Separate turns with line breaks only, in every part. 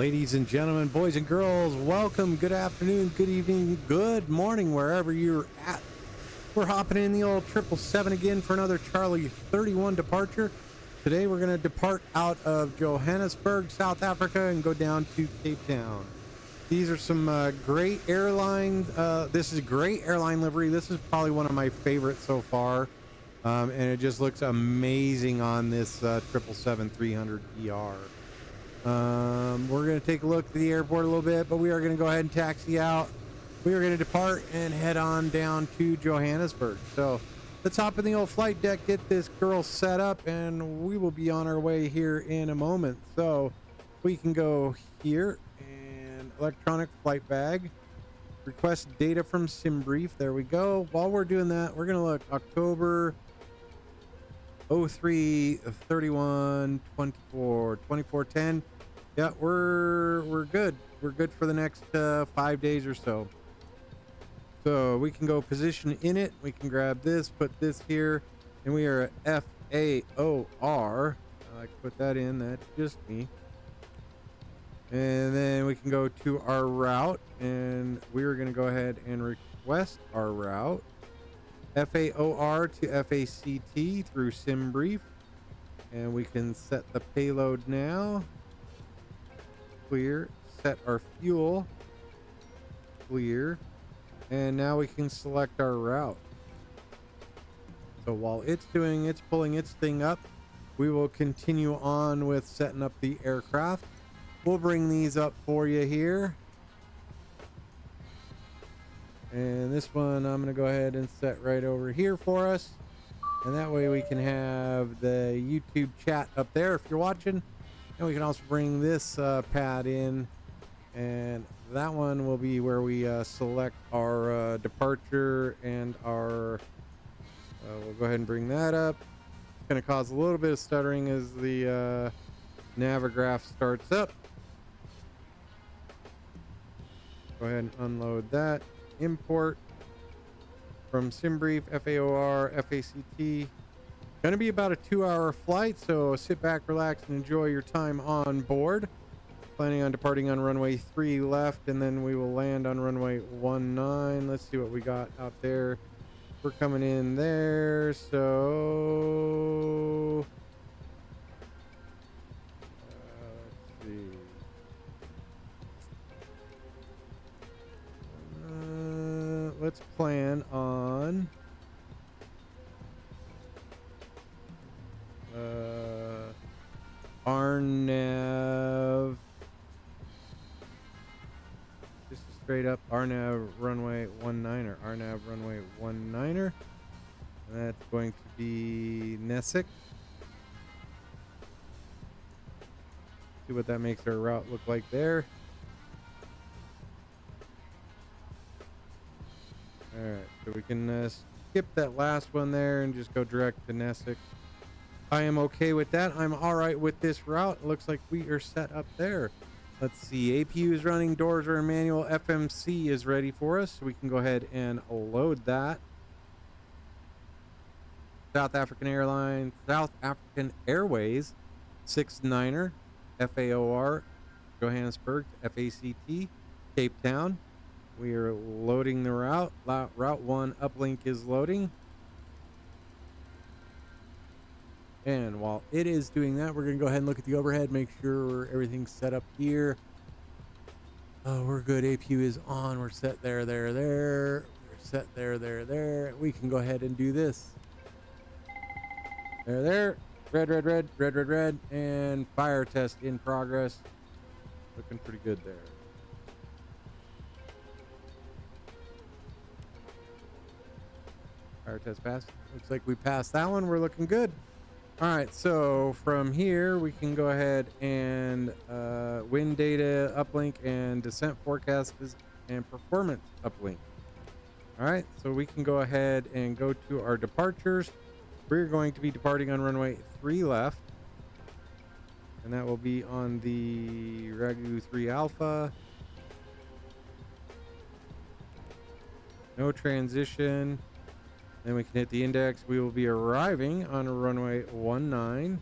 Ladies and gentlemen, boys and girls, welcome, good afternoon, good evening, good morning, wherever you're at. We're hopping in the old 777 again for another Charlie 31 departure. Today we're going to depart out of Johannesburg, South Africa, and go down to Capetown. These are some great airlines. This is a great airline livery. This is probably one of my favorites so far. And it just looks amazing on this 777-300ER. We're going to take a look at the airport a little bit, but we are going to go ahead and taxi out. We are going to depart and head on down to Johannesburg. So let's hop in the old flight deck, get this girl set up, and we will be on our way here in a moment. So we can go here and electronic flight bag, request data from SimBrief. There we go. While we're doing that, we're going to look October 03/31/24 yeah, we're good. We're good for the next 5 days or so. So we can go position in it. We can grab this, put this here, and we are at FAOR. I like to put that in. That's just me. And then we can go to our route, and we're going to go ahead and request our route. FAOR to FACT through SimBrief, and we can set the payload now. Clear. Set our fuel. Clear. And now we can select our route. So while it's pulling its thing up, we will continue on with setting up the aircraft. We'll bring these up for you here. And this one I'm going to go ahead and set right over here for us. And that way we can have the YouTube chat up there if you're watching. And we can also bring this pad in. And that one will be where we select our departure and our... we'll go ahead and bring that up. It's going to cause a little bit of stuttering as the Navigraph starts up. Go ahead and unload that. Import from SimBrief, FAOR, FACT. Going to be about a 2-hour flight, so sit back, relax, and enjoy your time on board. Planning on departing on runway 3 left, and then we will land on runway 19. Let's see what we got out there. We're coming in there, so let's see. Let's plan on RNAV, just straight up RNAV runway 19, or RNAV runway 19, and that's going to be Nesic. See what that makes our route look like there. All right, so we can skip that last one there and just go direct to Nesic. I am okay with that. I'm all right with this route. It looks like we are set up there. Let's see. APU is running. Doors are in manual. FMC is ready for us. So we can go ahead and load that. South African Airlines, South African Airways, 69er, FAOR, Johannesburg, FACT, Cape Town. We are loading the route. Route 1 uplink is loading. And while it is doing that, we're going to go ahead and look at the overhead, make sure everything's set up here. Oh, we're good. APU is on. We're set there. We're set there. We can go ahead and do this. There. Red. And fire test in progress. Looking pretty good there. Fire test passed. Looks like we passed that one. We're looking good. All right, so from here we can go ahead and wind data uplink and descent forecast and performance uplink. All right, so we can go ahead and go to our departures. We're going to be departing on runway 3 left, and that will be on the Ragu 3 Alpha. No transition. Then we can hit the index. We will be arriving on runway 19,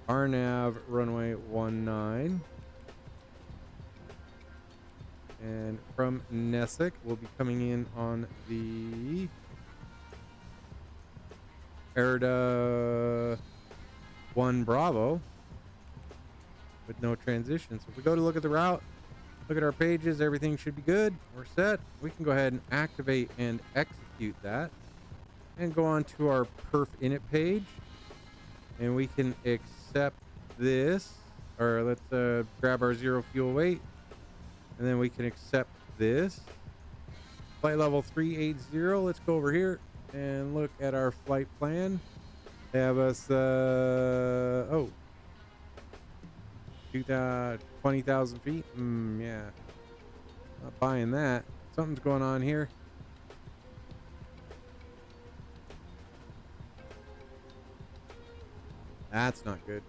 RNAV runway 19. And from Nessic, we'll be coming in on the Erda 1 Bravo with no transition. So if we go to look at the route, look at our pages, everything should be good. We're set. We can go ahead and activate and execute that and go on to our perf init page, and we can accept this, or let's grab our 0 fuel weight, and then we can accept this flight level 380. Let's go over here and look at our flight plan. They have us 20,000 feet. Yeah, not buying that. Something's going on here. That's not good.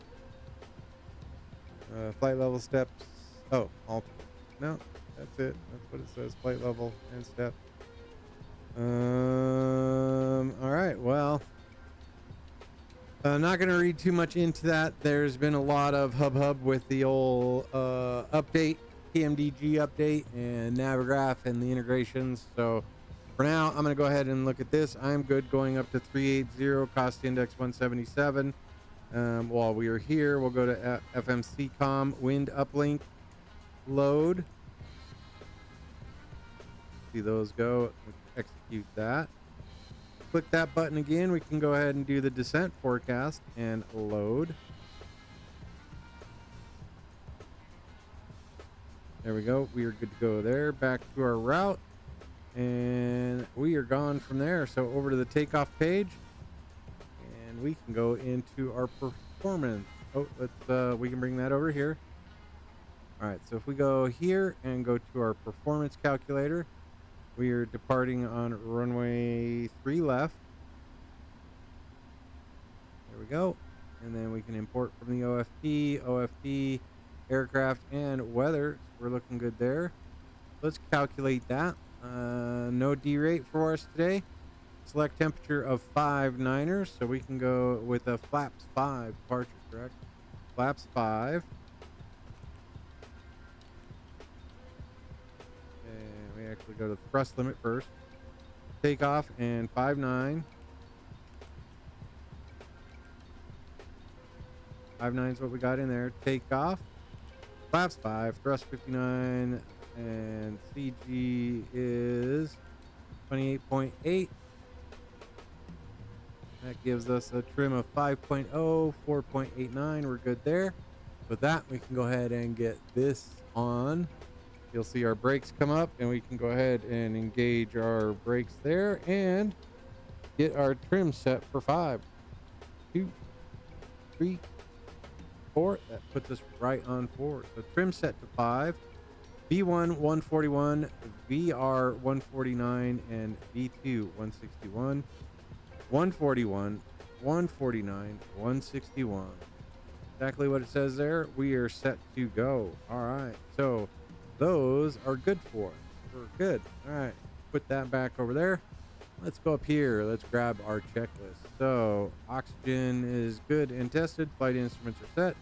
Flight level steps. Oh, alt. No, that's it. That's what it says. Flight level and step. All right. Well, I'm not going to read too much into that. There's been a lot of hub with the old update, PMDG update, and Navigraph and the integrations. So for now, I'm going to go ahead and look at this. I'm good going up to 380, cost index 177. While we are here, we'll go to FMCCom, wind uplink, load. See those go. Execute that. Click that button again. We can go ahead and do the descent forecast and load. There we go. We are good to go there. Back to our route, and we are gone from there. So over to the takeoff page, and we can go into our performance. Oh, let's we can bring that over here. All right, so if we go here and go to our performance calculator, we are departing on runway 3 left. There we go. And then we can import from the OFP, aircraft, and weather. So we're looking good there. Let's calculate that. No D-rate for us today. Select temperature of 5 So we can go with a flaps 5 departure, correct? Flaps 5. And we actually go to thrust limit first. Takeoff and 59. 59 is what we got in there. Takeoff. Flaps 5. Thrust 59. And CG is 28.8. That gives us a trim of 5.0, 4.89. We're good there. With that, we can go ahead and get this on. You'll see our brakes come up, and we can go ahead and engage our brakes there and get our trim set for 5, 2, 3, 4. That puts us right on 4. So trim set to 5. V1 141, VR 149, and V2 161. 141, 149, 161. Exactly what it says there. We are set to go. All right. So those are good for us. We're good. All right. Put that back over there. Let's go up here. Let's grab our checklist. So oxygen is good and tested. Flight instruments are set.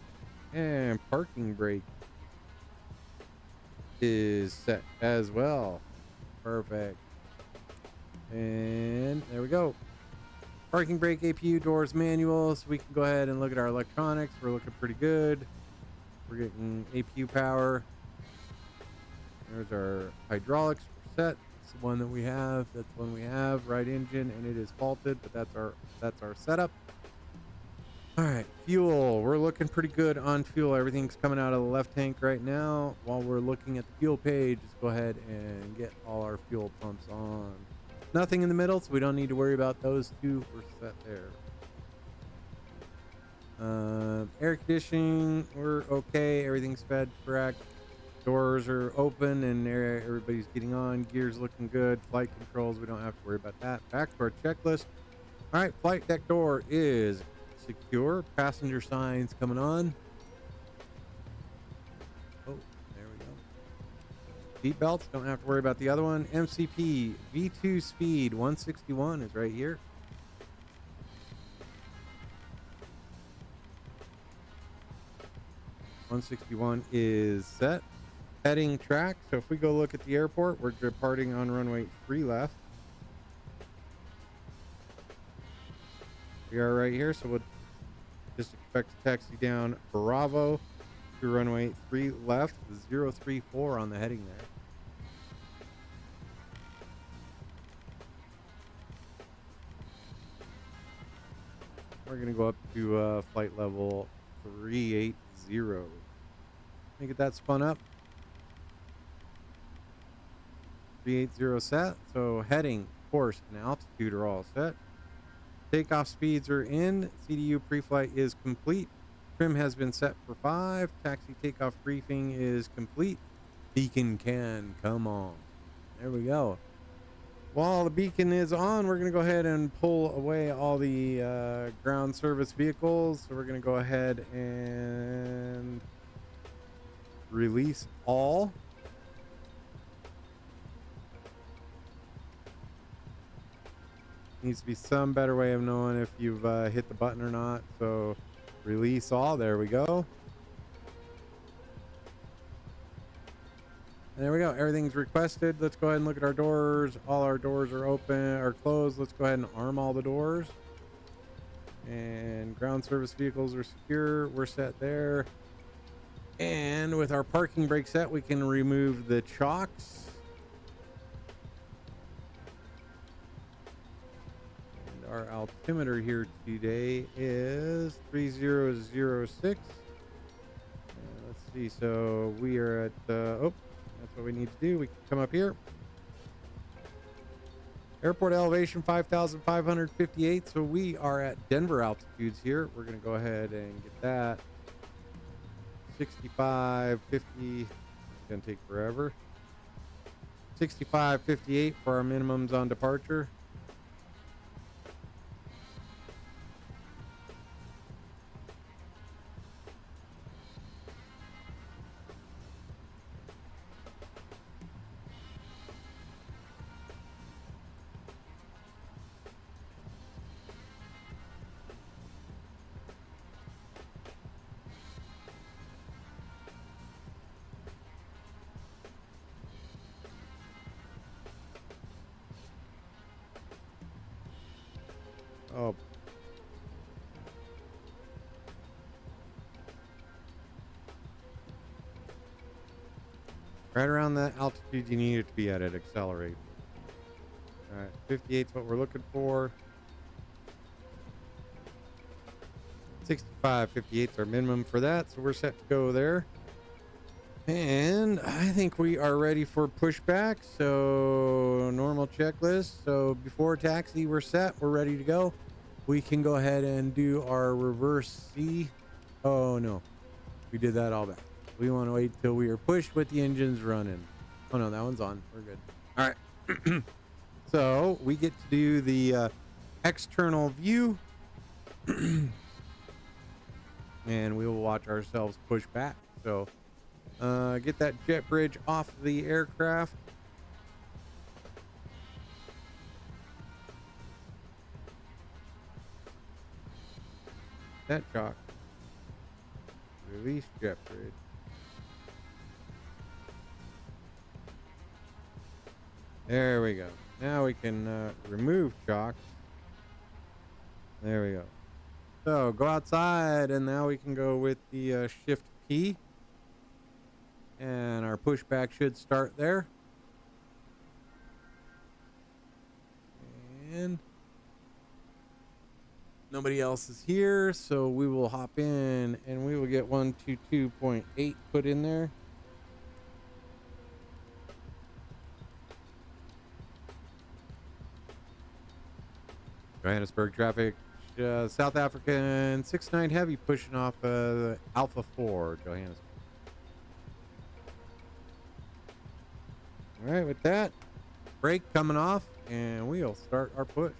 And parking brake is set as well. Perfect. And there we go. Parking brake, APU, doors, manuals. We can go ahead and look at our electronics. We're looking pretty good. We're getting APU power. There's our hydraulics. We're set. It's the one that we have. That's the one we have. Right engine, and it is faulted, but that's our setup. All right, fuel. We're looking pretty good on fuel. Everything's coming out of the left tank right now. While we're looking at the fuel page, let's go ahead and get all our fuel pumps on. Nothing in the middle, so we don't need to worry about those two. We're set there. Air conditioning, we're okay. Everything's fed correct. Doors are open and everybody's getting on. Gears looking good. Flight controls, we don't have to worry about that. Back to our checklist. All right, flight deck door is secure. Passenger signs coming on. Oh, there we go. Seat belts, don't have to worry about the other one. MCP V2 speed 161 is right here. .161 is set. heading track. So if we go look at the airport, we're departing on runway 3 left. We are right here, so we'll just expect to taxi down Bravo to runway 3 left, 034 on the heading there. We're going to go up to flight level 380. Let me get that spun up. 380 set. So heading, course, and altitude are all set. Takeoff speeds are in. CDU pre-flight is complete. Trim has been set for 5. Taxi takeoff briefing is complete. Beacon can come on. There we go. While the beacon is on, we're going to go ahead and pull away all the ground service vehicles. So we're going to go ahead and release all. Needs to be some better way of knowing if you've hit the button or not. So release all. There we go. There we go. Everything's requested. Let's go ahead and look at our doors. All our doors are open or closed. Let's go ahead and arm all the doors. And ground service vehicles are secure. We're set there. And with our parking brake set, we can remove the chocks. And our altimeter here today is 3006. Let's see. So we are at, that's what we need to do. We can come up here. Airport elevation 5,558. So we are at Denver altitudes here. We're going to go ahead and get that. 6550. It's going to take forever. 6558 for our minimums on departure. Oh. Right around that altitude you need it to be at. Accelerate. All right, 58 is what we're looking for. 65, 58 is our minimum for that, so we're set to go there. And I think we are ready for pushback. So normal checklist. So before taxi, we're set. We're ready to go. We can go ahead and do our reverse C. Oh no, we did that all back. We want to wait till we are pushed with the engines running. Oh no, that one's on. We're good. All right. So we get to do the external view. And we will watch ourselves push back. So get that jet bridge off the aircraft. That shock. Release jet bridge. There we go. Now we can remove shock. There we go. So go outside, and now we can go with the shift P. And our pushback should start there. And nobody else is here, so we will hop in and we will get 122.8 put in there. Johannesburg traffic, South African 69 heavy pushing off Alpha 4, Johannesburg. All right, with that, brake coming off, and we'll start our push.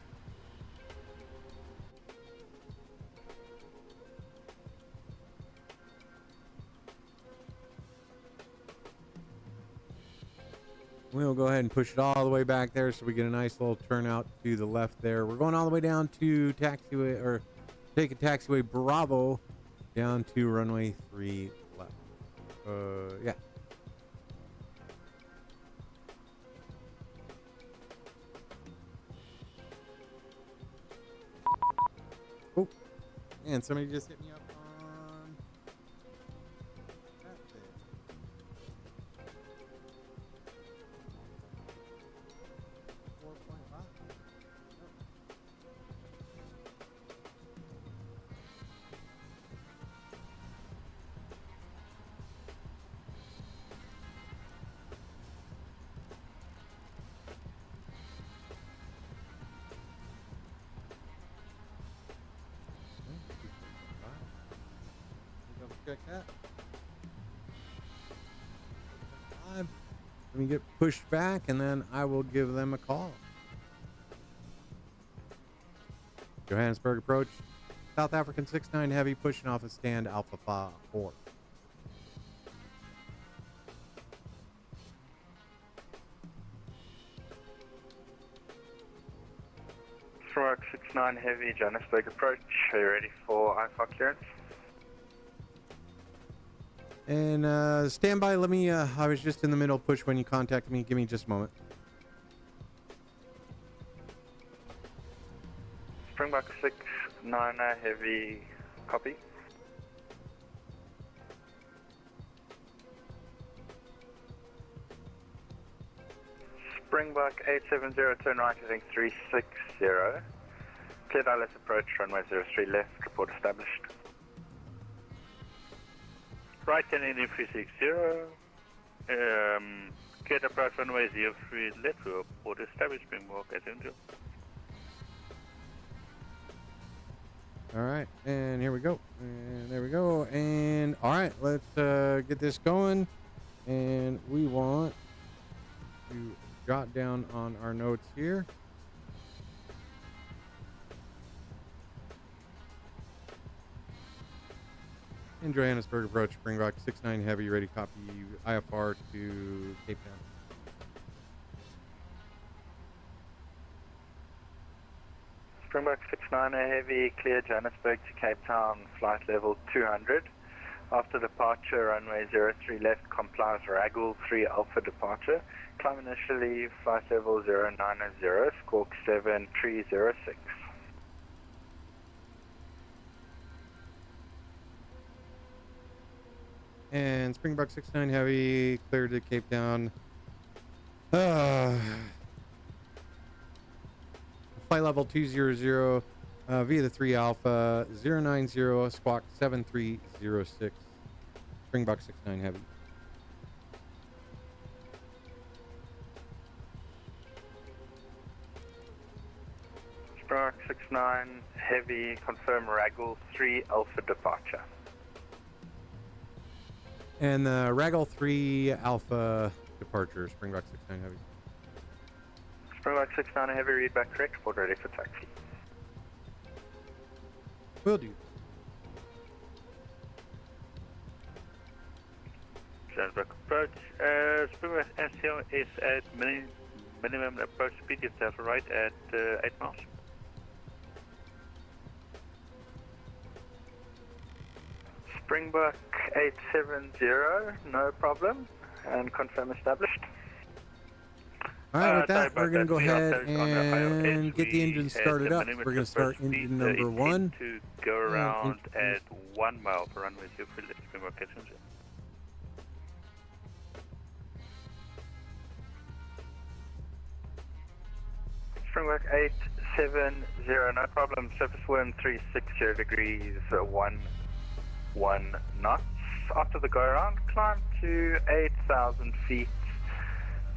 We'll go ahead and push it all the way back there so we get a nice little turnout to the left there. We're going all the way down to taxiway, or take a taxiway Bravo down to runway 3 left. Yeah. And somebody just hit me up on that thing. 4.5. Double check that. Let me get pushed back and then I will give them a call. Johannesburg approach. South African 6-9 heavy pushing off a stand Alpha 4.
Pimax 6-9 heavy Johannesburg approach. Are you ready for IFAR clearance?
And stand by. Let me, I was just in the middle push when you contacted me. Give me just a moment.
Springbok 6-9 heavy, copy. Springbok 870, turn right heading 360. Cleared ILS approach, runway 03 left, report established. Right heading 360. Cleared approach, runway 03 left, report established, Springbok 870.
All right, and here we go, and there we go, and all right, let's get this going, and we want to jot down on our notes here. In Johannesburg approach, Springbok 6-9 heavy, ready, copy IFR to Cape Town.
Springbok 6-9 heavy, clear Johannesburg to Cape Town, flight level 200. After departure, runway 03 left, complies Ragul 3 Alpha departure. Climb initially, flight level 090, squawk 7306.
And Springbok 6-9 heavy, clear to Cape Town. Flight level 200 via the 3 Alpha 090 squawk 7306. Springbok 6-9 heavy.
Springbok 6-9 heavy, confirm Ragul 3 Alpha departure.
And the Ragul 3 Alpha departure, Springbok 6-9 heavy.
Springbok 6-9 heavy, read back correct, report ready for taxi.
Will do.
Johannesburg approach. Springbok SCL is at minimum approach speed, yourself right at 8 miles. Springbok 870, no problem, and confirm established.
All right, with that, we're going to go ahead and get the engine started up. We're going to start engine number 1.
To go around at 1 mile for runway 03 left, Springbok 870. Springbok 870, no problem, surface wind 360 degrees, 11 knots. After the go around, climb to 8,000 feet.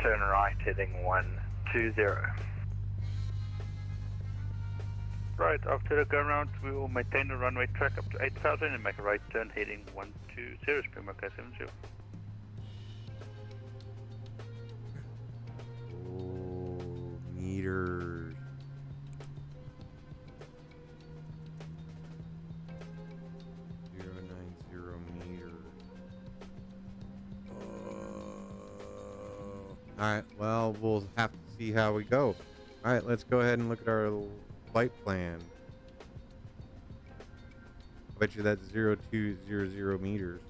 Turn right heading 120. Right, after the go around, we will maintain the runway track up to 8,000 and make a right turn heading 120, Springbok 870.
Oh, meters. Alright, well, we'll have to see how we go. Alright, let's go ahead and look at our flight plan. I bet you that's 0200 meters.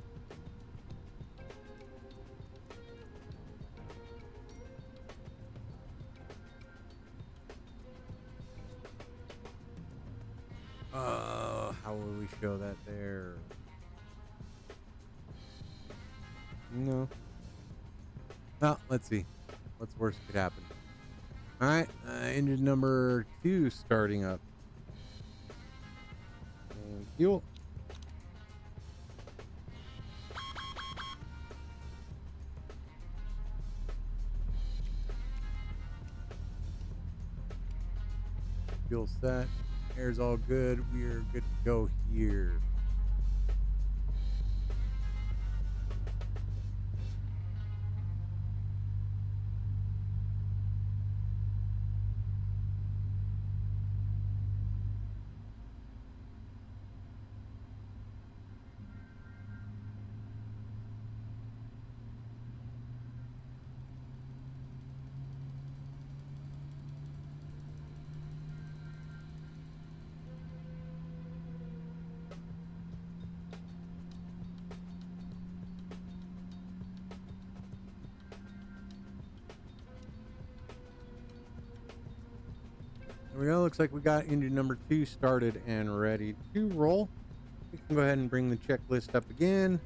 How will we show that there? No. Well, let's see. What's worse could happen? All right, engine number 2 starting up. And fuel. Fuel set. Air's all good. We are good to go here. There we go. Looks like we got engine number 2 started and ready to roll. We can go ahead and bring the checklist up again.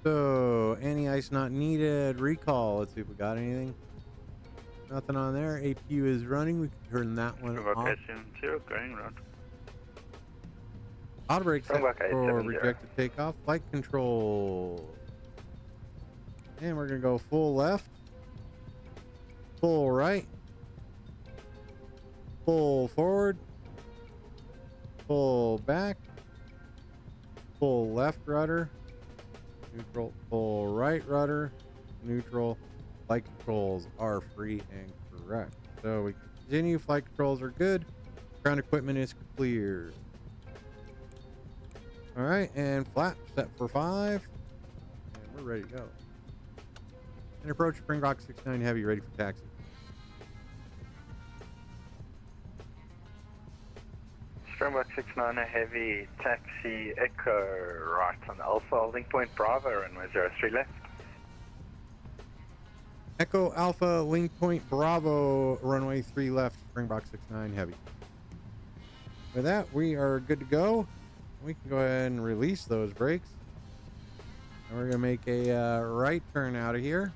So, anti-ice not needed. Recall. Let's see if we got anything. Nothing on there. APU is running. We can turn that one off.
Zero going round.
Auto brake set for rejected takeoff. Flight control. And we're going to go full left. Full right. Full forward. Full back. Full left rudder. Neutral. Full right rudder. Neutral. Flight controls are free and correct. So we continue. Flight controls are good. Ground equipment is clear. All right, and flap set for 5. And we're ready to go. And approach Springbok 69 Heavy, ready for taxi.
Springbok 69 Heavy, taxi, Echo, right on Alpha, holding point Bravo, runway 03 left.
Echo Alpha, link point Bravo, runway 3 left, Springbok 69 Heavy. With that, we are good to go. We can go ahead and release those brakes. And we're going to make a right turn out of here.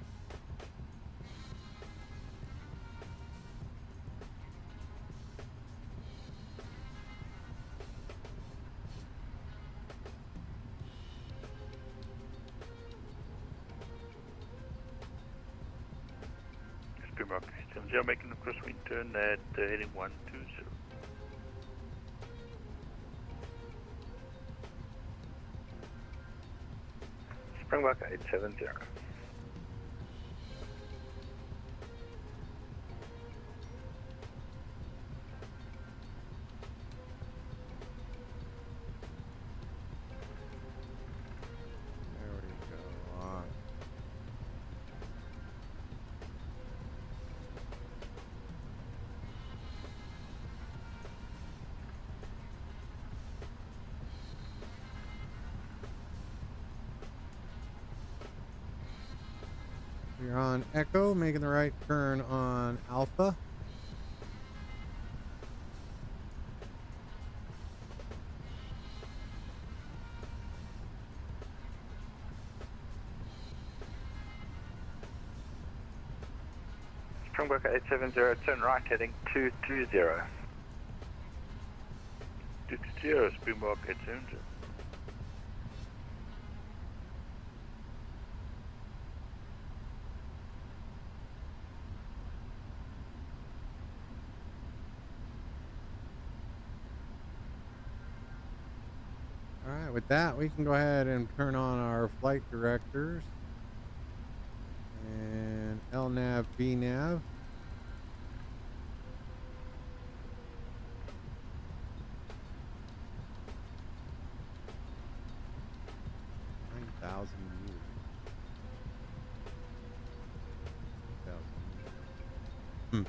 Springbok 70, making the crosswind turn at heading 120. Springbok 870.
There we go. On. We're on Echo, making the right turn on Alpha.
Springbok 870, turn right, heading 220. 220, Springbok 870.
All right, with that, we can go ahead and turn on our flight directors. And LNAV, VNAV. $9,000 Hmm.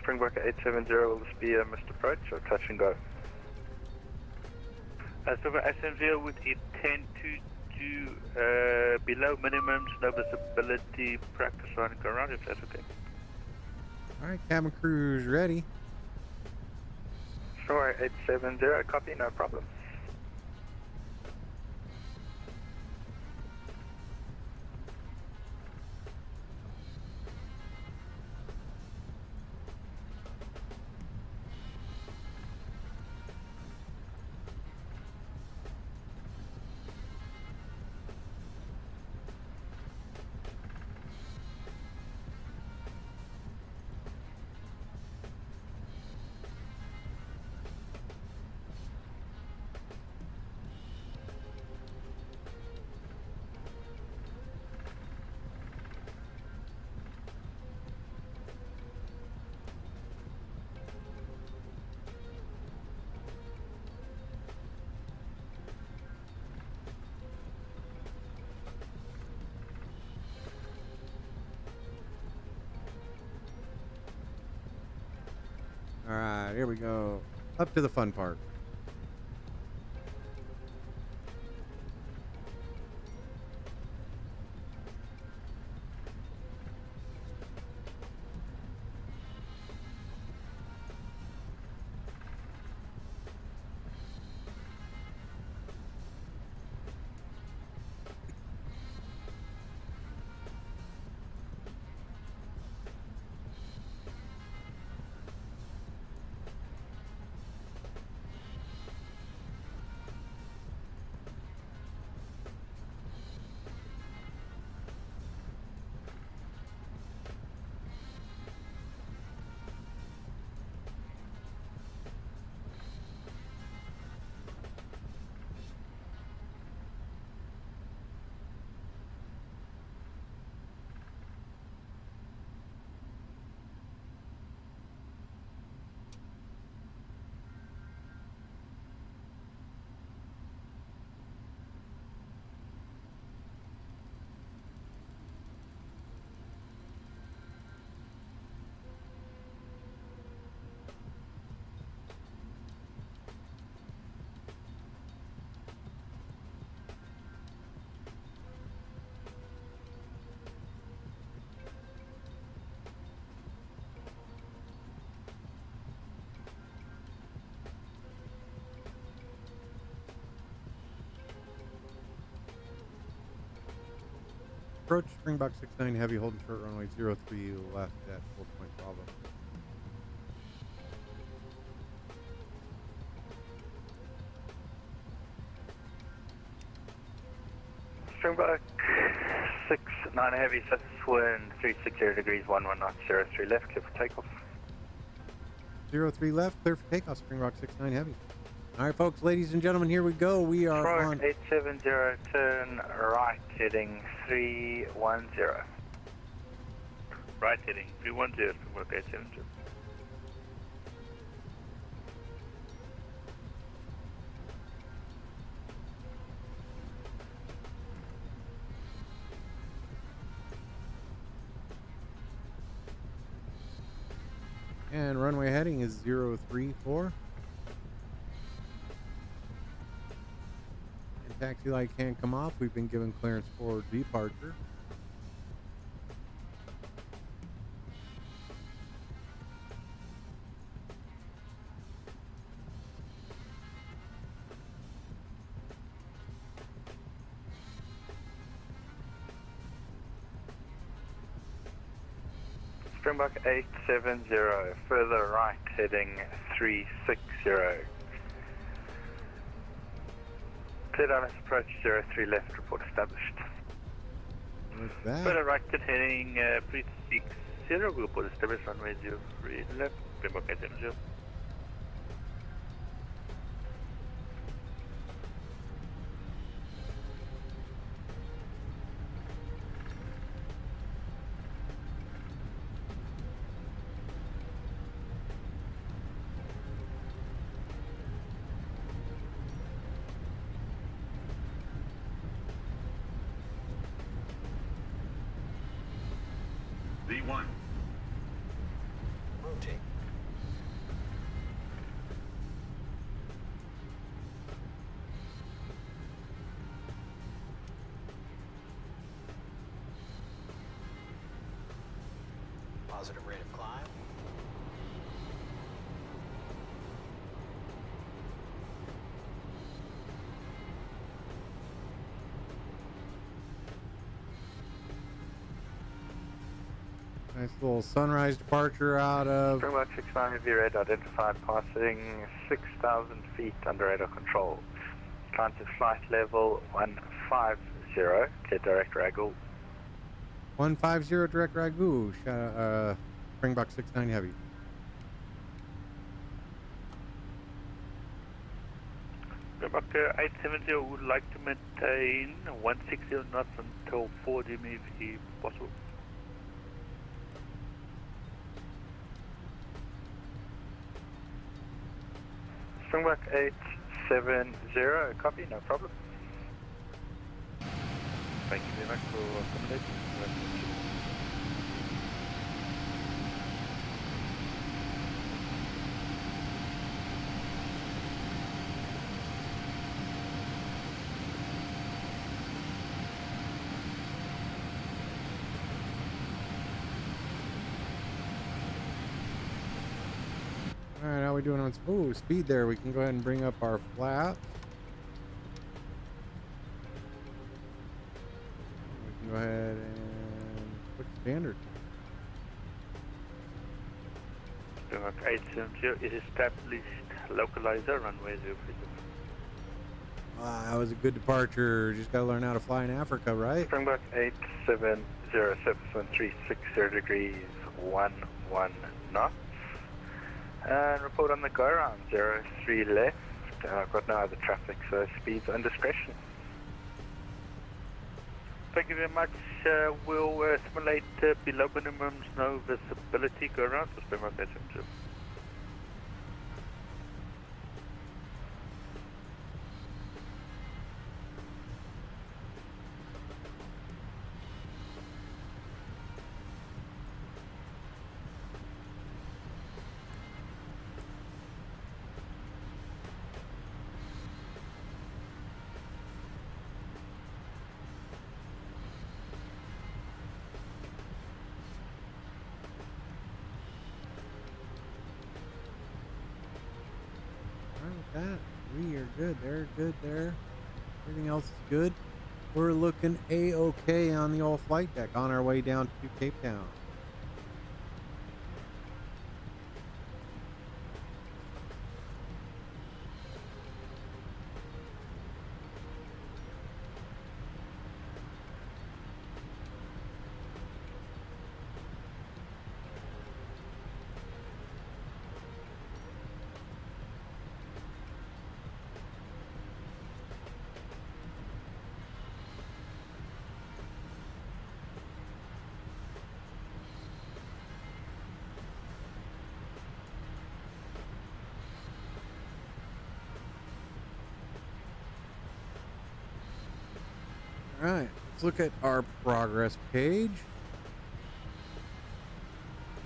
Springbok 870, will this be a missed approach or touch and go? Springbok 870 would intend to do below minimums, no visibility, practice on and go around if that's okay.
Alright, cabin crew's ready.
Sure, 870, copy, no problem.
Alright, here we go. Up to the fun part. Approach Springbok 69 Heavy, holding short runway 03 left at 4 point Bravo.
Springbok 69 Heavy, sets wind 360 degrees, 11 knots, 03 left, clear for takeoff.
03 left, clear for takeoff, Springbok 69 Heavy. All right, folks, ladies and gentlemen, here we go. We are on
870, turn right, heading 310. Right heading 310, Springbok 870.
and runway heading is 034. Taxi light can't come off. We've been given clearance for departure.
Springbok 870, further right heading 360. Clear down approach 03 left, report established.
With that,
Further right heading 360, report established, runway 03 left, Springbok 870.
V1.
Rotate.
positive rate of climb.
Nice little sunrise departure out of
Pimax 69 Heavy Red identified passing 6,000 feet under radar control. Climb to flight level 150, clear direct Ragu.
150 direct Ragu. Springbok 69 Heavy.
Pimax 870 would like to maintain 160 knots until 4 GM if possible.
Springbok 870, copy, no problem.
Thank you very much for accommodating.
All right, how are we doing on speed there? We can go ahead and bring up our flaps. We can go ahead and put standard.
Pimax 870 is established localizer runway 030.
That was a good departure. Just got to learn how to fly in Africa, right?
Springbok 870, surface 1360 degrees, 11 knots. And report on the go around 03 left. I've got no other traffic, so speed's on discretion.
Thank you very much. We'll simulate below minimum snow visibility go around for Pimax 870.
That we are good. They're good there. Everything else is good. We're looking a-okay on the old flight deck on our way down to Cape Town. All right, let's look at our progress page.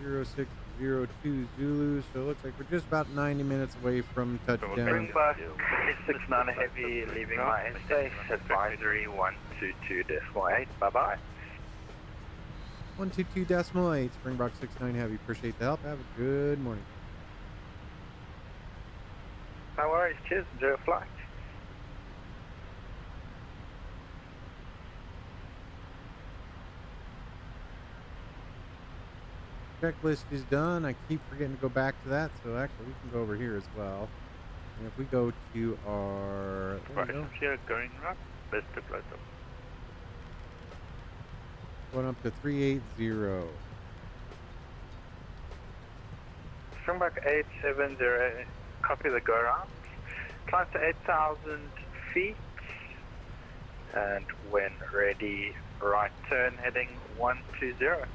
0602 Zulu, so it looks like we're just about 90 minutes away from touchdown.
Springbok 869 Heavy leaving my airspace, advisory 122.8, bye-bye.
122.8, Springbok 69 Heavy. Appreciate the help. Have a good morning.
No worries, cheers, enjoy your flight.
Checklist is done. I keep forgetting to go back to that, so actually we can go over here as well. And if we go to our
Here going up, best of luck.
going up to 380.
Springbok 870, copy the go around. Climb to 8,000 feet. And when ready, right turn heading 120.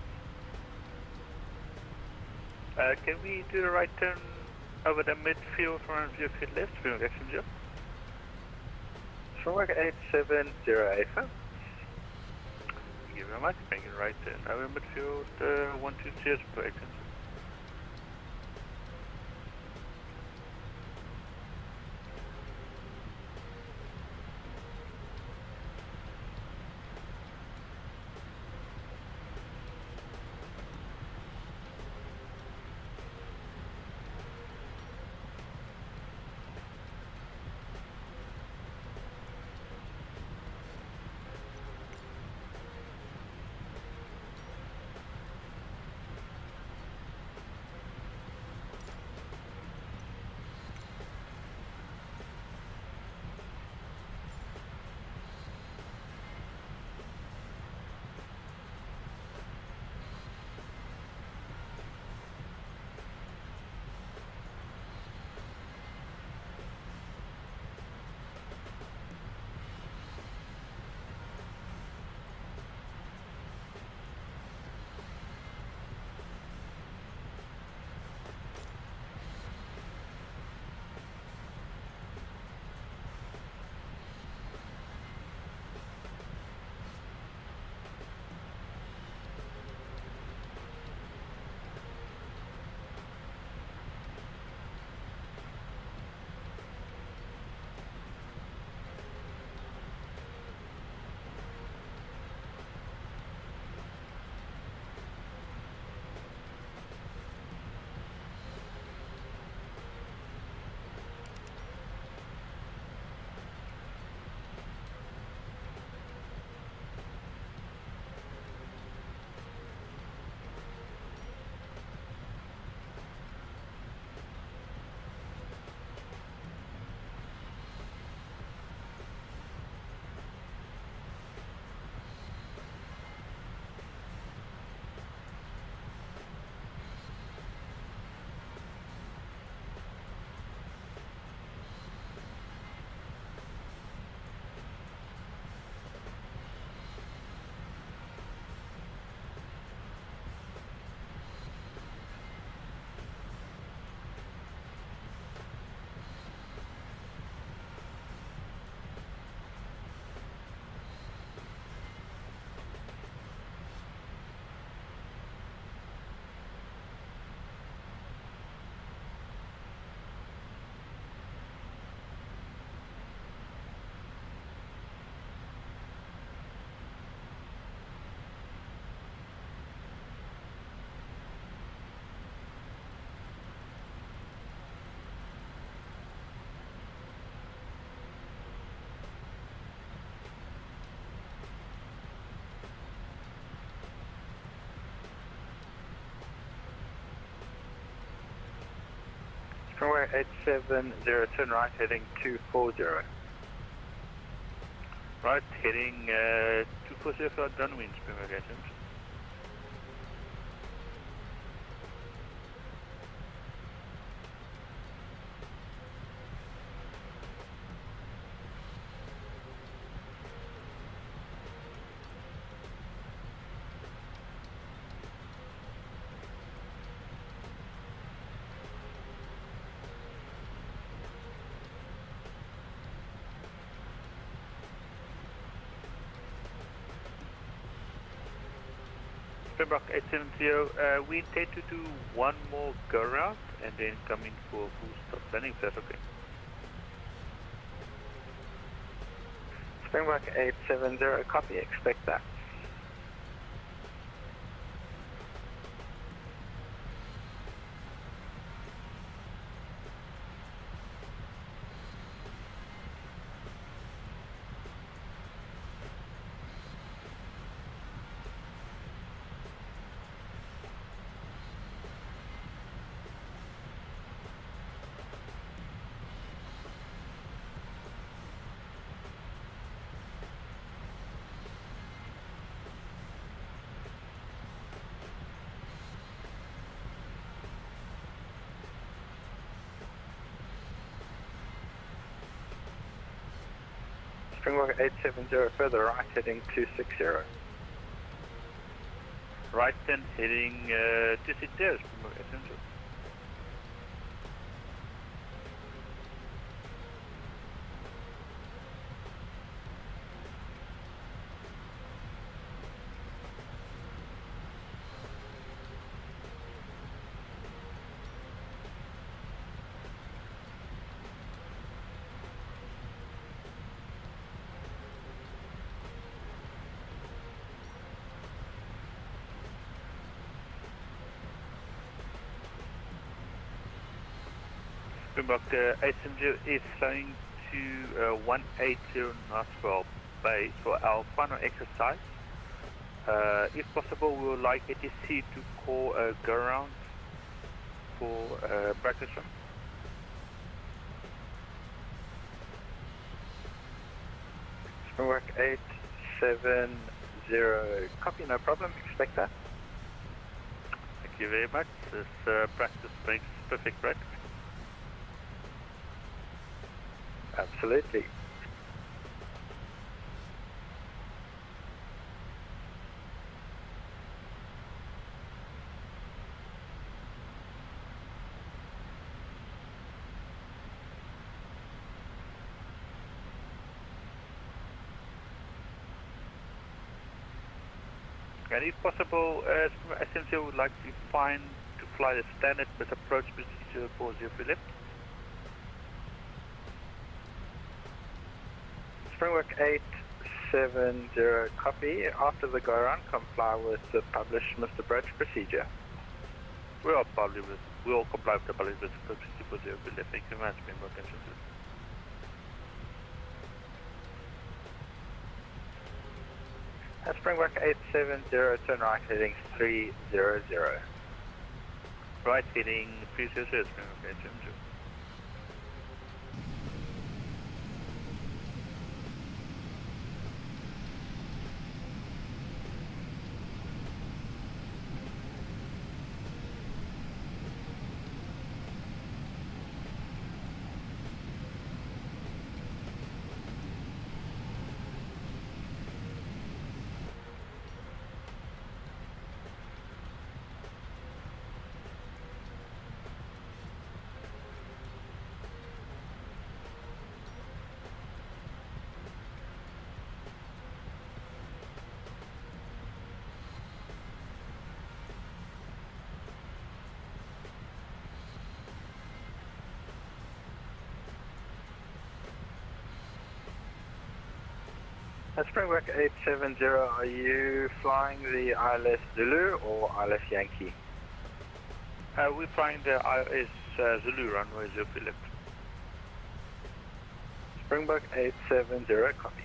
Can we do the right turn over the midfield from 0 feet left? Springbok 870.
Springbok 870, AFM.
Thank you very much. Making right turn over midfield 120 per 870.
Springboard 870, turn right, heading 240.
Right, heading 240 for downwind, Springboard 870. Springbok 870, we intend to do one more go round and then come in for a full stop landing, if that's okay.
Springbok 870, copy, expect that. Springbok 870, further right, heading 260.
Right then, heading 260, Springbok 870. Springbok 870 is flying to 180 knots for our base for our final exercise. If possible, we would like ATC to call a go round for practice run.
Springbok 870, copy, no problem, expect that.
Thank you very much. This practice makes perfect practice.
Absolutely.
And if possible, SMC would like to fly the standard with approach procedure for 0 left.
Springbok 870, copy. After the go round, comply with the published Mr. Broach procedure.
We will comply with the published procedure for 0 left. Thank you very much, Springbok 870.
Springbok 870, turn right, heading 300.
Right, heading 300, Springbok 870.
Springbok 870, are you flying the ILS Zulu or ILS Yankee?
We're flying the ILS Zulu runway 0 left.
Springbok 870, copy.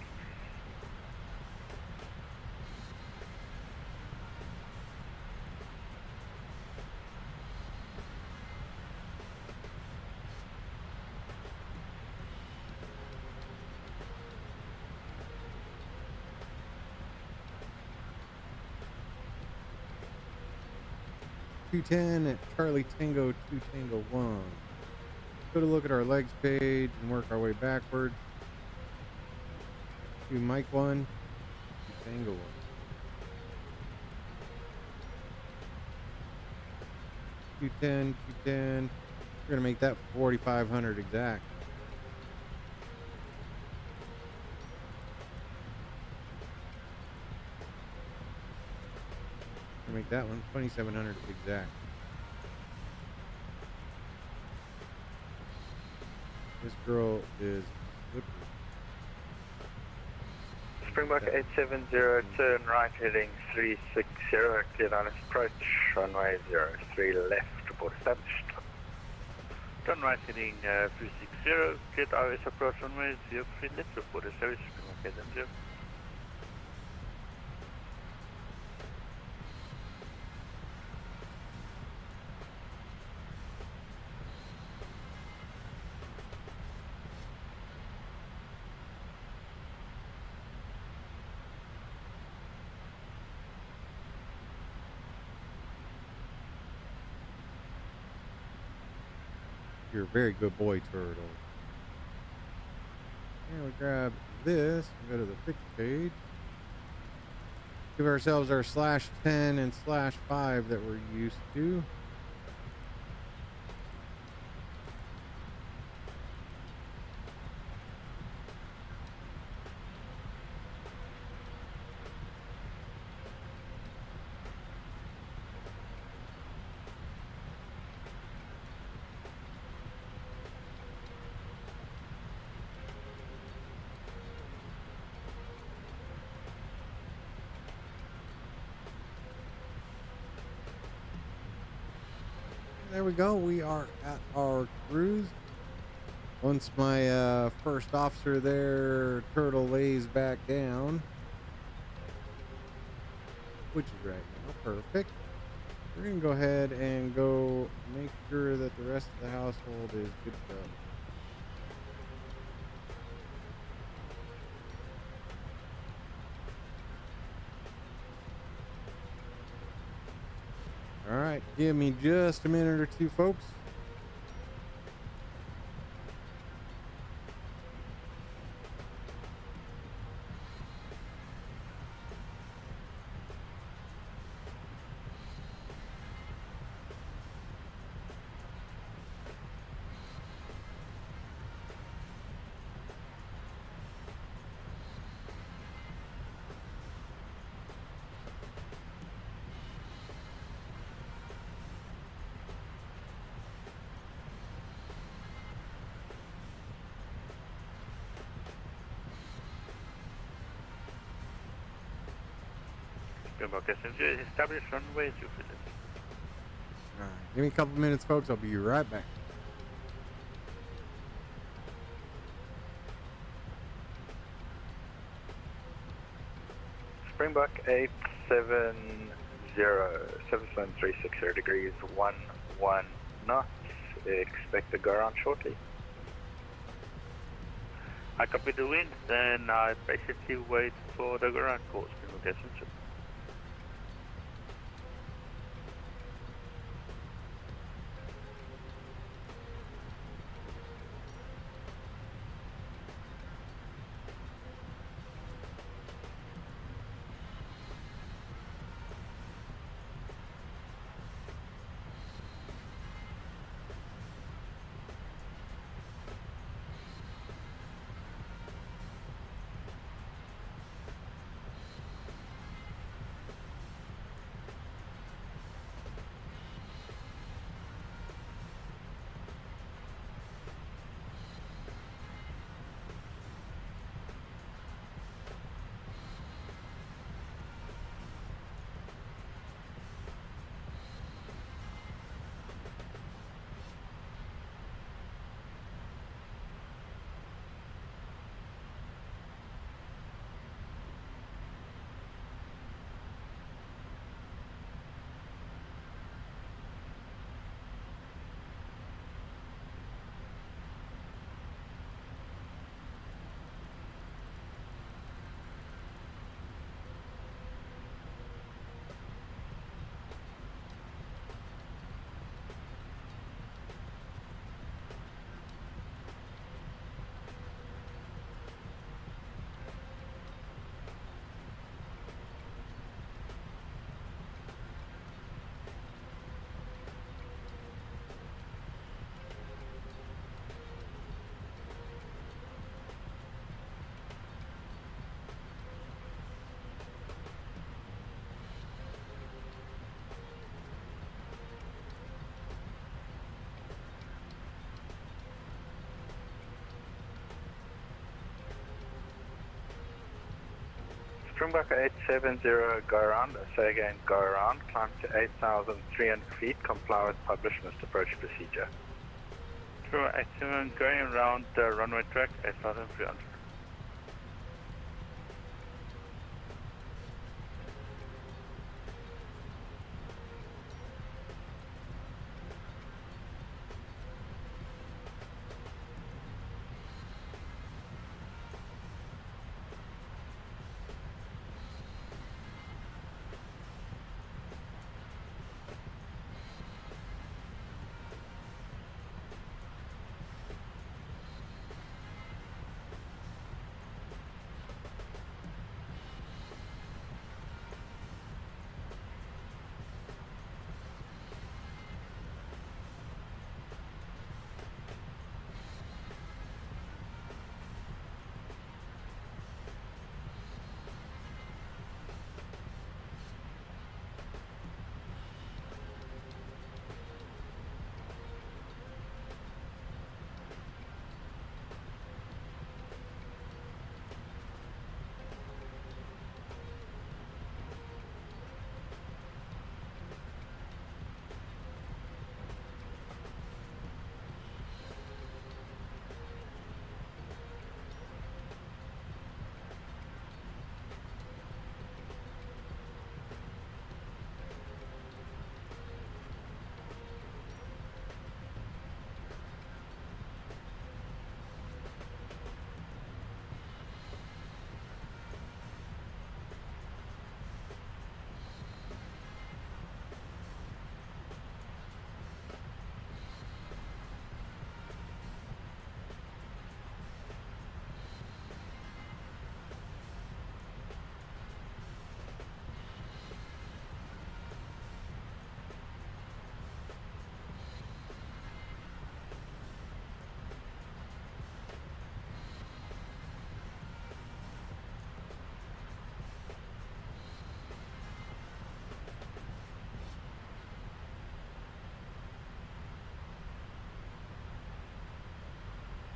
210 at Charlie Tango 2 Tango 1. Go to look at our legs page and work our way backwards to Mike 1, 2 Tango 1. 210, 210. We're going to make that 4,500 exact. Make that one 2,700 exact. This girl is slippery.
Springbok 870, turn right heading 360, cleared on approach, runway 03 left, report established.
Turn right heading 360, cleared RS approach, runway 03 left, report established. Springbok 870.
You're a very good boy, Turtle. And we grab this and go to the fix page. Give ourselves our /10 and /5 that we're used to. There we go. We are at our cruise. Once my first officer there, Turtle, lays back down, which is right now, perfect. We're going to go ahead and go make sure that the rest of the household is good to go. All right, give me just a minute or two, folks.
Springbok 870, established runway 03 left.
All right, give me a couple minutes, folks. I'll be right back.
Springbok 870, 71360 degrees, 11 knots. Expect to go around shortly.
I copy the wind, then I basically wait for the ground call. Springbok 870.
Springbok 870, go around. I say again, go around. Climb to 8,300 feet. Comply with published missed approach procedure.
True, 87 going around the runway track, 8,300.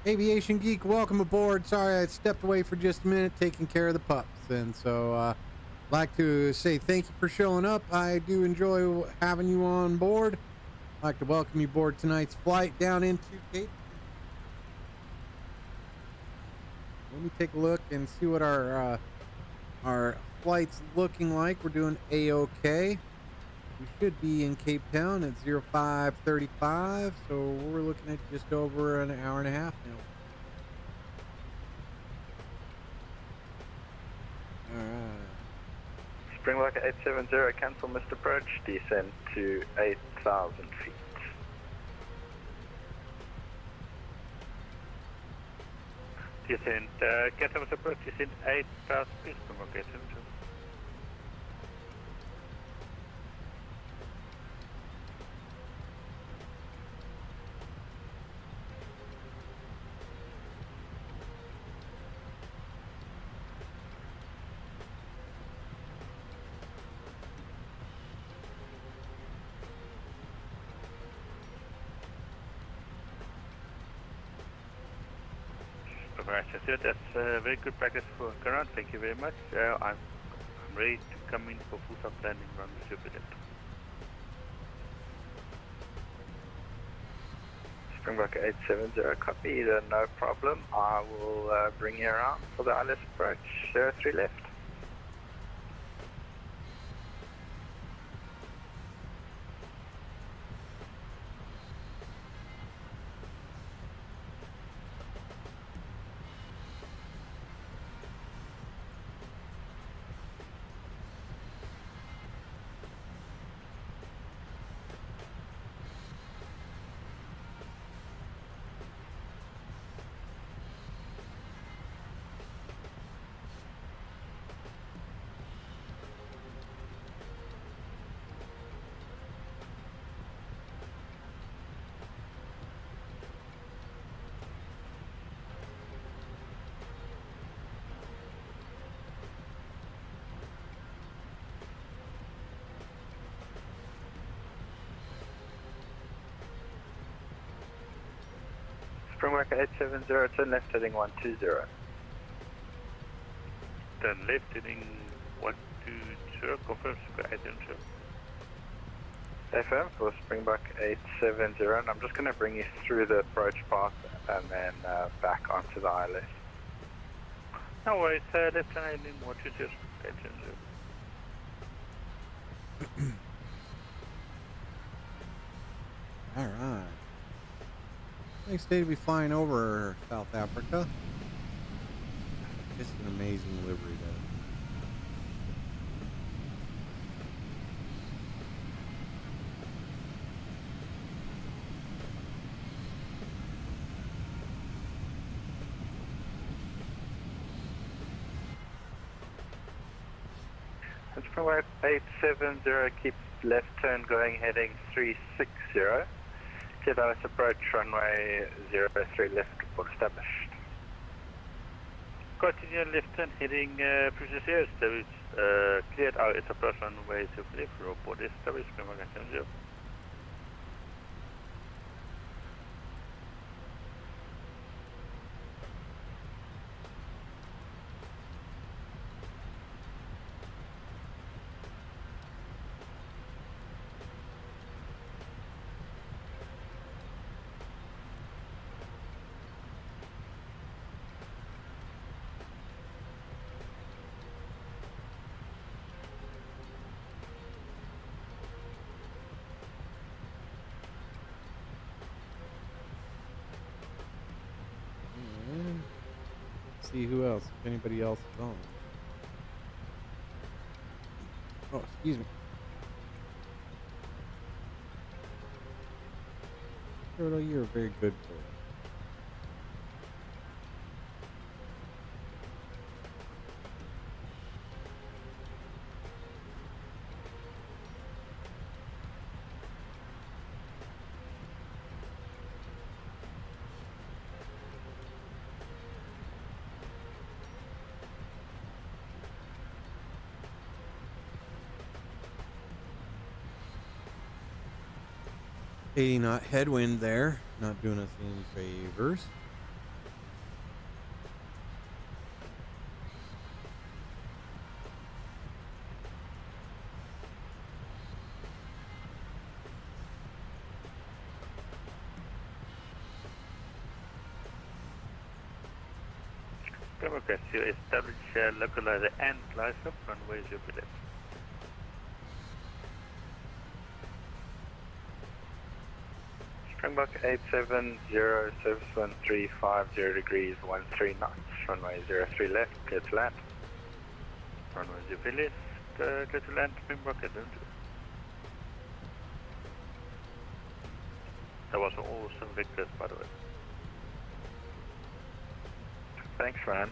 Aviation Geek, welcome aboard. Sorry I stepped away for just a minute taking care of the pups. And so like to say thank you for showing up. I do enjoy having you on board. I'd like to welcome you aboard tonight's flight down into Cape. Let me take a look and see what our flight's looking like. We're doing A-OK. We should be in Cape Town at 0535, so we're looking at just over an hour and a half now. Alright.
Springbok 870, cancel missed approach. Descend to 8,000 feet.
Descend, cancel missed approach, descend 8,000 feet. Springbok 870. Alright, so that's very good practice for current. Thank you very much. I'm ready to come in for full stop landing run with your pilot.
Springbok 870, copy, no problem. I will bring you around for the ILS approach. 03 left. Springbok 870, turn left heading 120.
Turn left heading 120, confirm Super 870.
FM for Springbok 870, and I'm just going to bring you through the approach path and then back onto the ILS.
No worries, left turn heading 120, 870.
All right. Next day to be flying over South Africa. It's an amazing livery though.
Springbok 870, keep left turn going heading 360. Clear Dallas approach runway 03 left, report established.
Continue left turn heading Princess Air, cleared out its approach runway 03 left, report established, Springbok 870.
See who else, if anybody else is on. Oh, excuse me. Turtle, you're a very good boy. Not headwind there, not doing us any favors.
Okay, so establish localizer and glide up runway 03 left.
Springbok 870, service 1350 degrees, 13 knots, runway 03 left, clear to land.
Runway 03 left, clear to land, Springbok 870. That was an awesome Victor, by the way.
Thanks, Rand.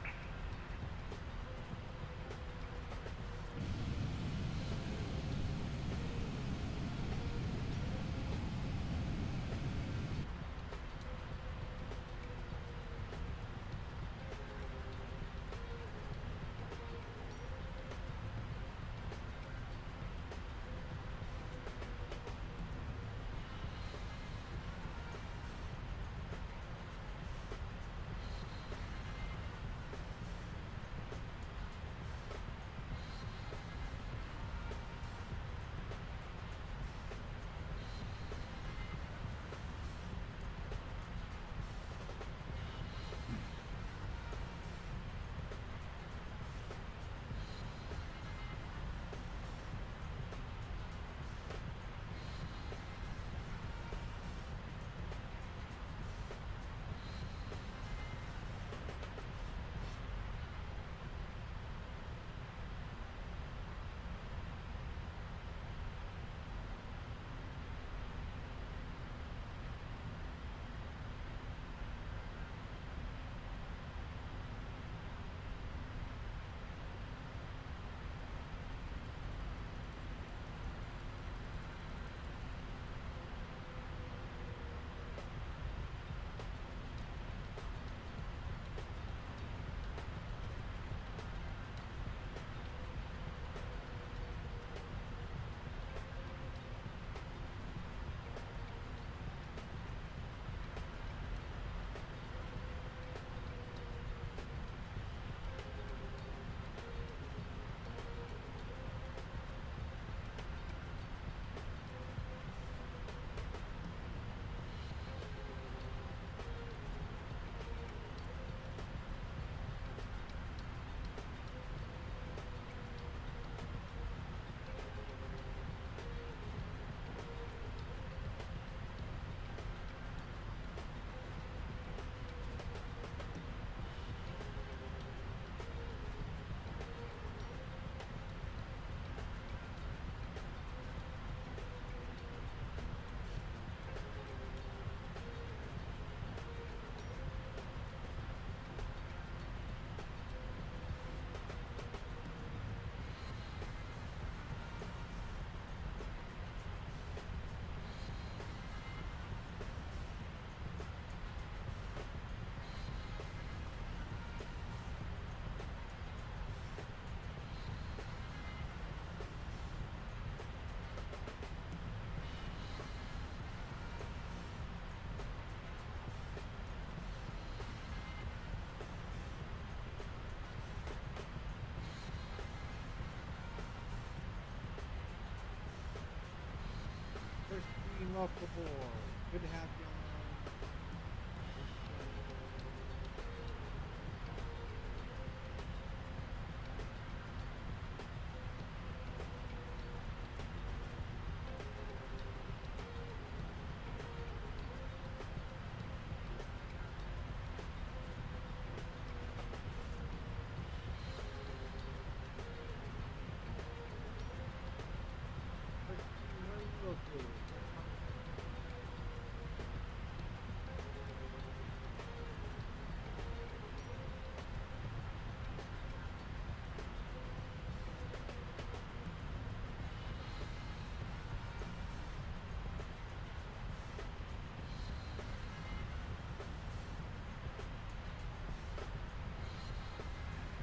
welcome aboard. Good to have you on.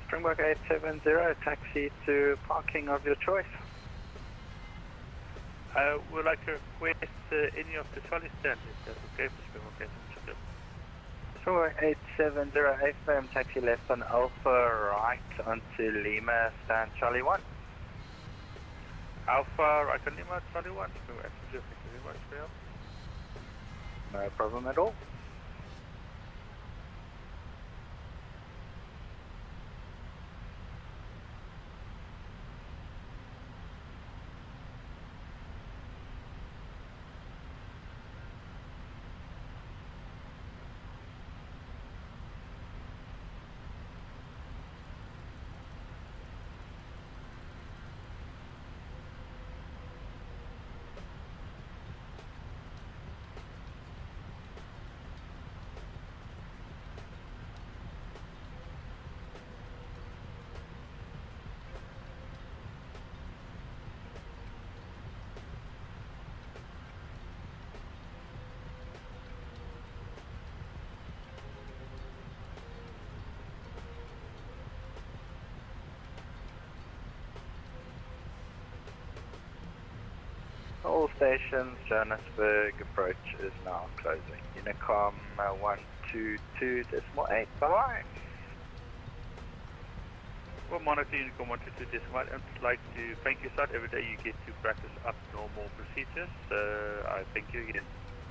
Springbok 870, taxi to parking of your choice.
We'd like to request any of the Charlie stand, if that's okay for Springbok 870.
Springbok 870, AFM, taxi left on Alpha, right onto Lima, stand Charlie 1.
Alpha, right on Lima, Charlie 1. Springbok 870, thank you very much for your help.
No problem at all. All stations, Johannesburg approach is now closing. Unicom 122.8, bye-bye.
Well, monitor Unicom 122.8. I'd like to thank you, sir. Every day you get to practice up normal procedures. I thank you again.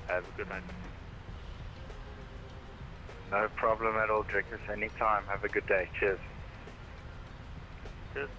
Have a good night.
No problem at all, Drickus. Anytime. Have a good day. Cheers.
Cheers.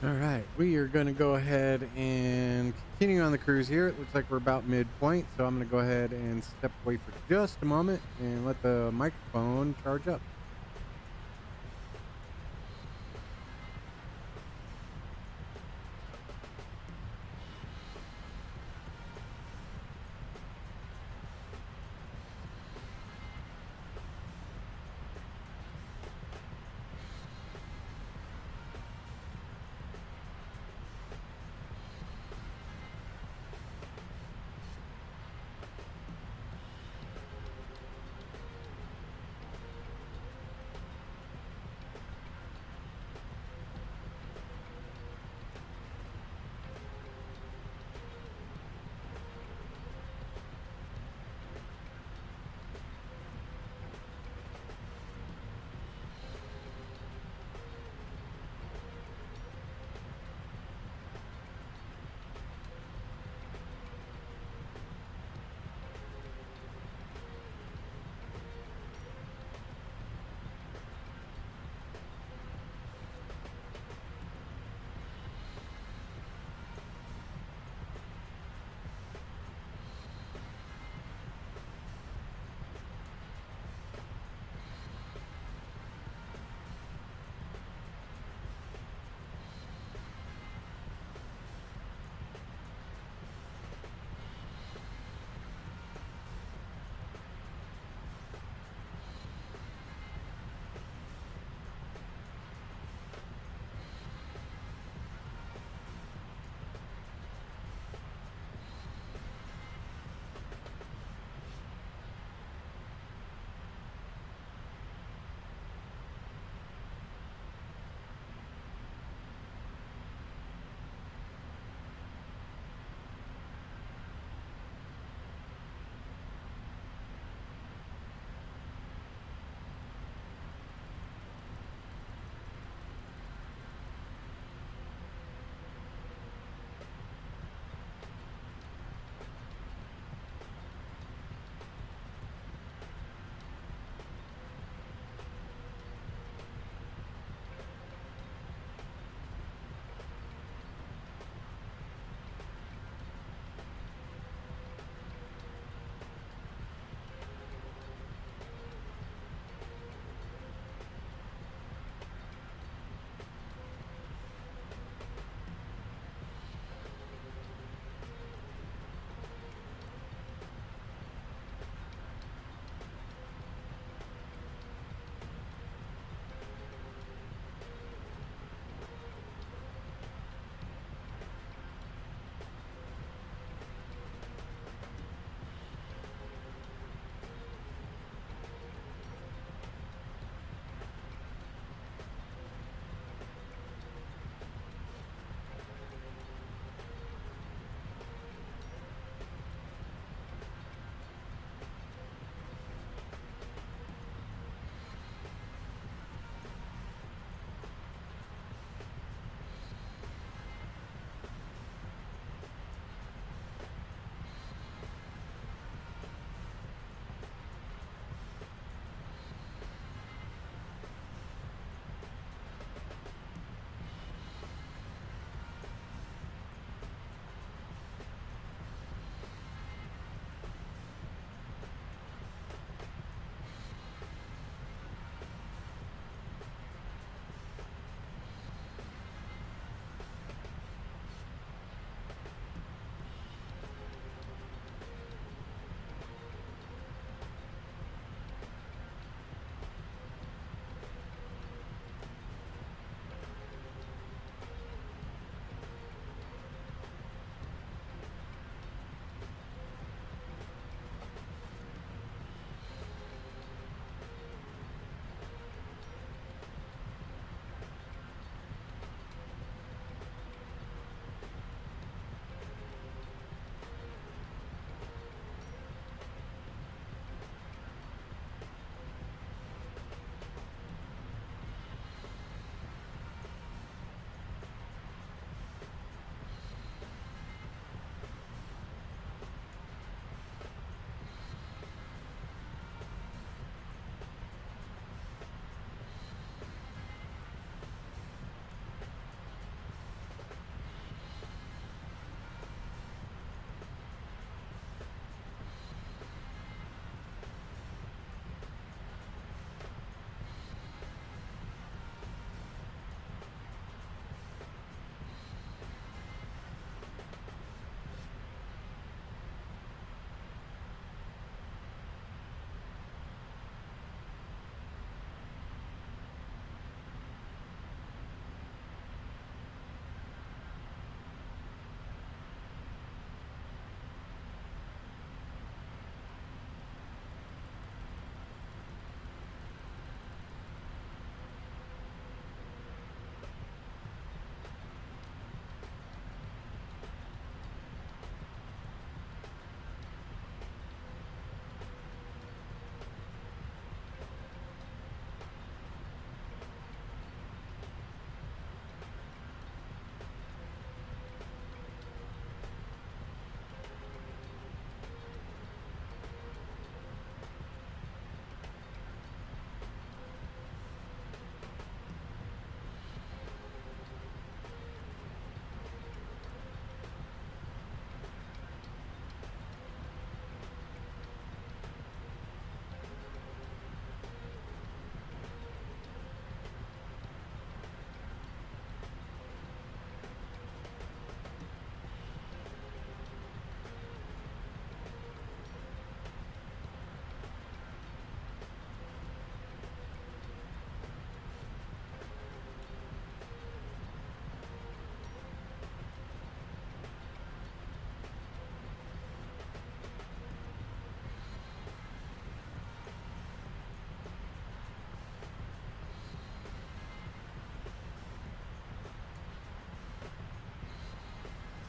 All right, we are going to go ahead and continue on the cruise here. It looks like we're about midpoint, so I'm going to go ahead and step away for just a moment and let the microphone charge up.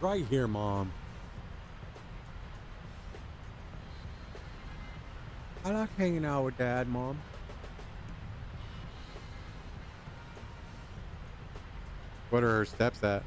Right here, Mom. I like hanging out with Dad, Mom. What are her steps at?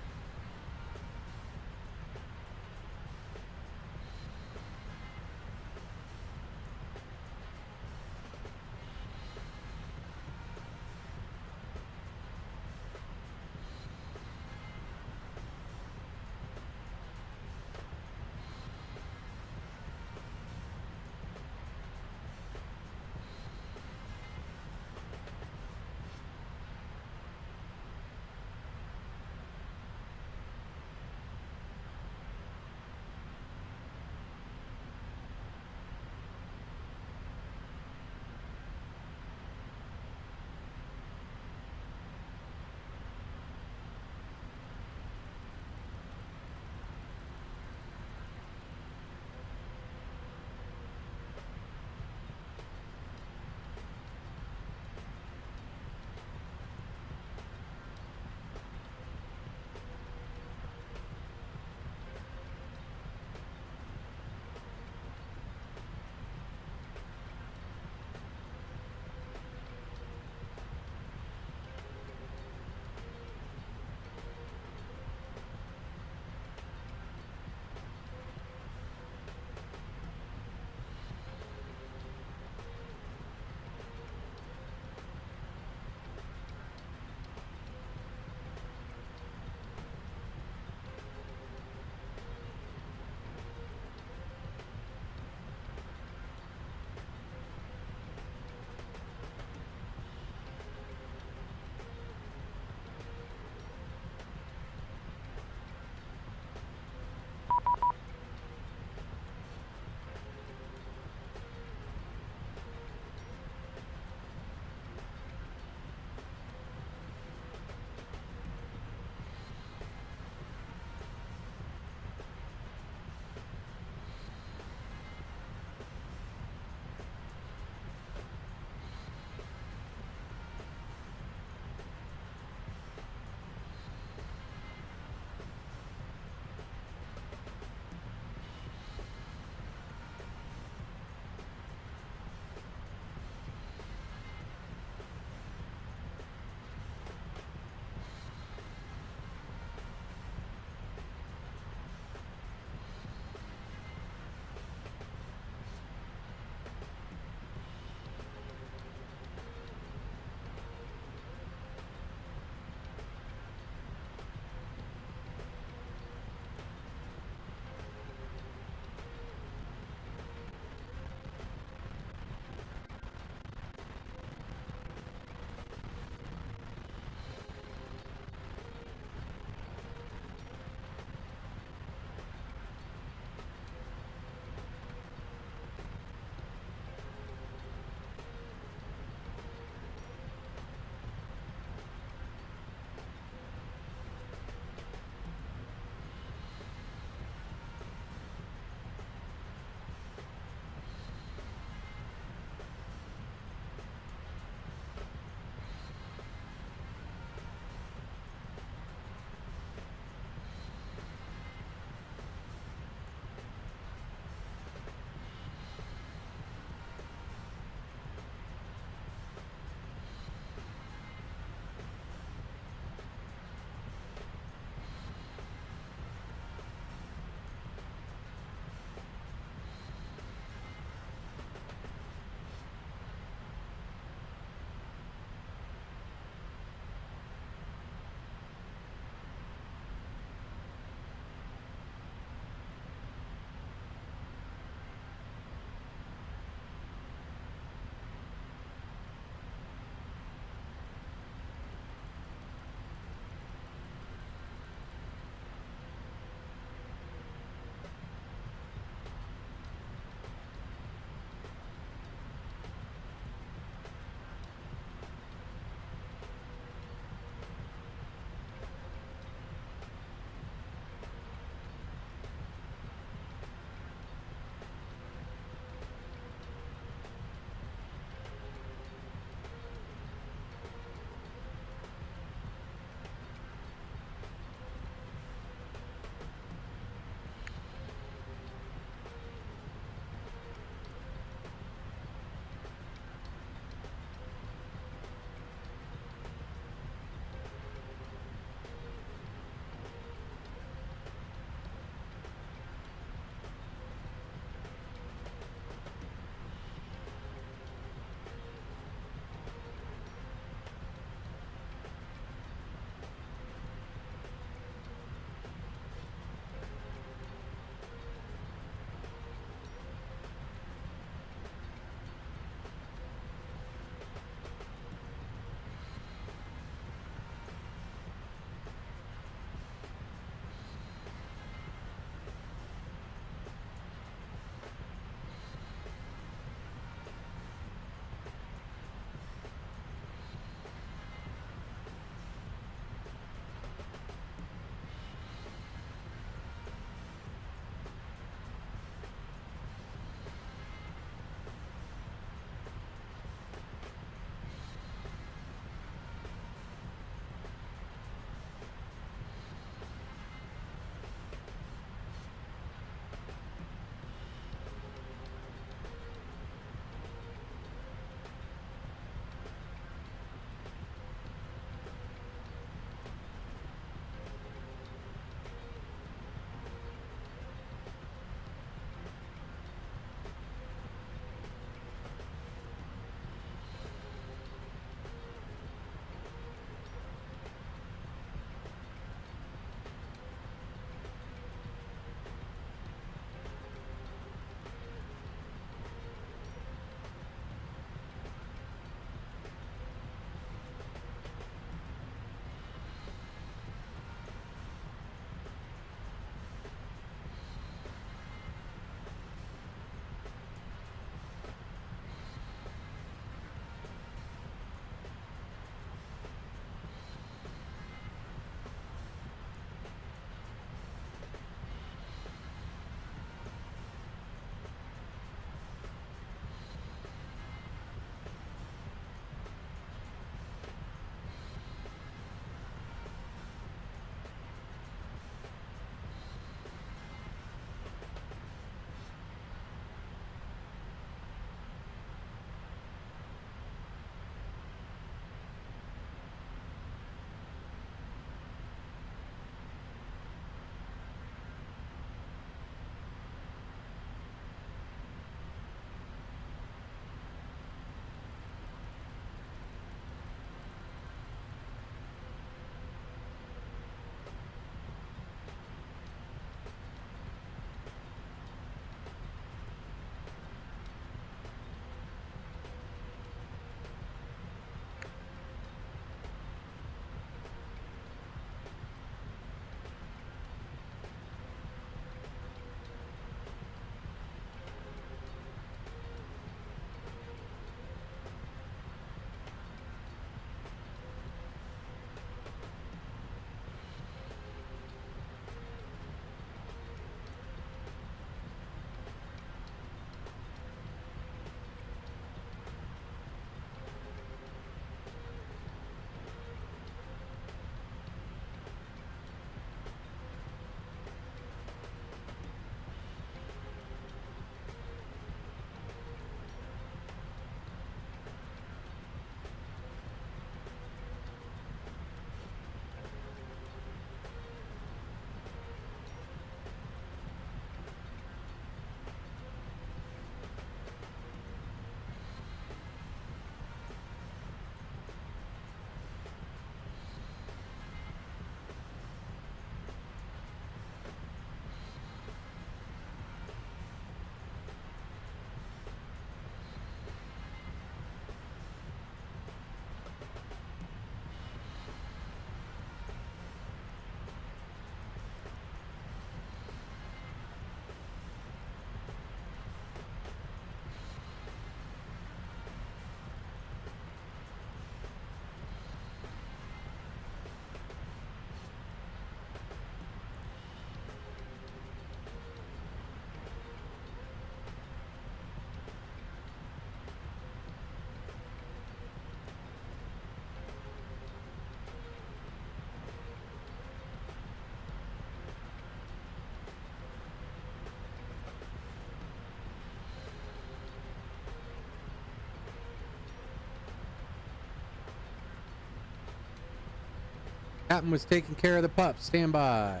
Captain was taking care of the pup. Stand by.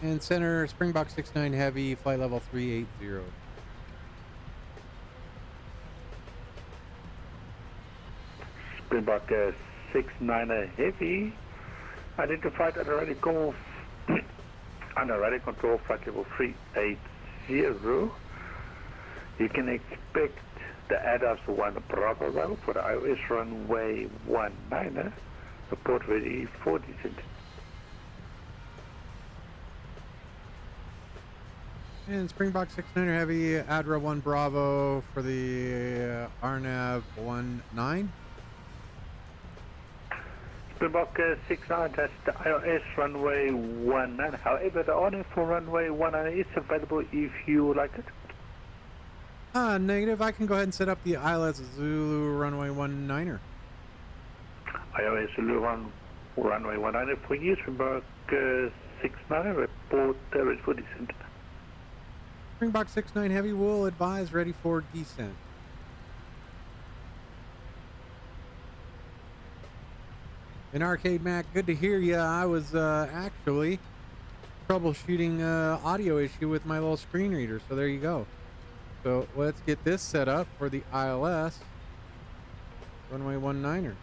And center, Springbok 69 Heavy, flight level 380.
Springbok 69 Heavy, identified at already golf under radar control flight level 380. You can expect the ADAS 1 Bravo level for the iOS runway 19, report ready for descent.
And Springbok 69 Heavy, ADRA 1 Bravo for the RNAV 19.
Springbok 69, that's the iOS runway 19. However, the RNAV for runway 19 is available if you like it.
Negative. I can go ahead and set up the ILS Zulu runway 19er.
iOS Zulu runway 19 for you, Springbok 69, report ready for descent.
Springbok 69 Heavy will advise ready for descent. And Arcade Mac, good to hear you. I was actually troubleshooting audio issue with my little screen reader, so there you go. So let's get this set up for the ILS runway 19er.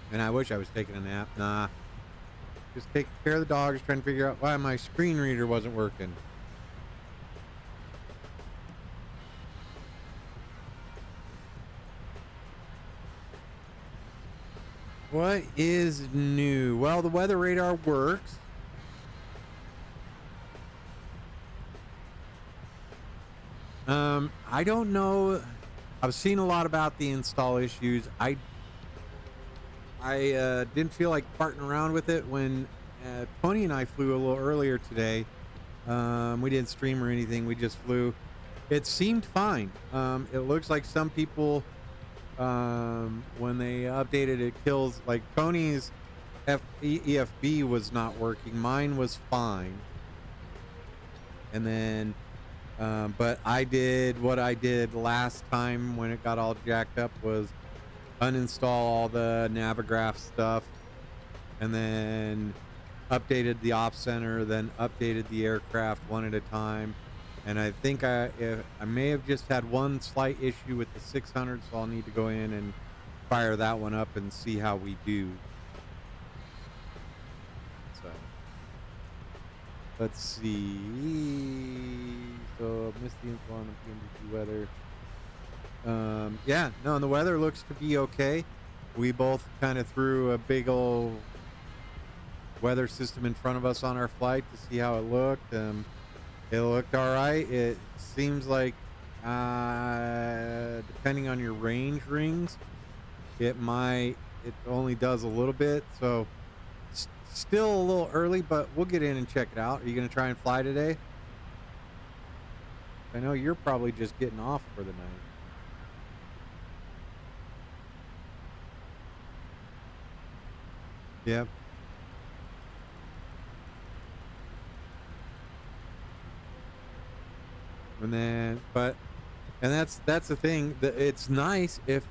And I wish I was taking a nap. Nah. Just taking care of the dogs, trying to figure out why my screen reader wasn't working. What is new? Well, the weather radar works. I don't know. I've seen a lot about the install issues. I didn't feel like farting around with it when Tony and I flew a little earlier today. We didn't stream or anything. We just flew. It seemed fine. It looks like some people, when they updated, it kills. Like Tony's EFB was not working. Mine was fine. And then, but I did what I did last time when it got all jacked up was uninstall all the Navigraph stuff and then updated the ops center, then updated the aircraft one at a time. And I think I may have just had one slight issue with the 600, so I'll need to go in and fire that one up and see how we do. So let's see. So missed the info on the PMDG weather. Yeah, no, and the weather looks to be okay. We both kind of threw a big old weather system in front of us on our flight to see how it looked. It looked all right. It seems like, depending on your range rings, it only does a little bit. So still a little early, but we'll get in and check it out. Are you going to try and fly today? I know you're probably just getting off for the night. Yep. And then, and that's the thing. It's nice if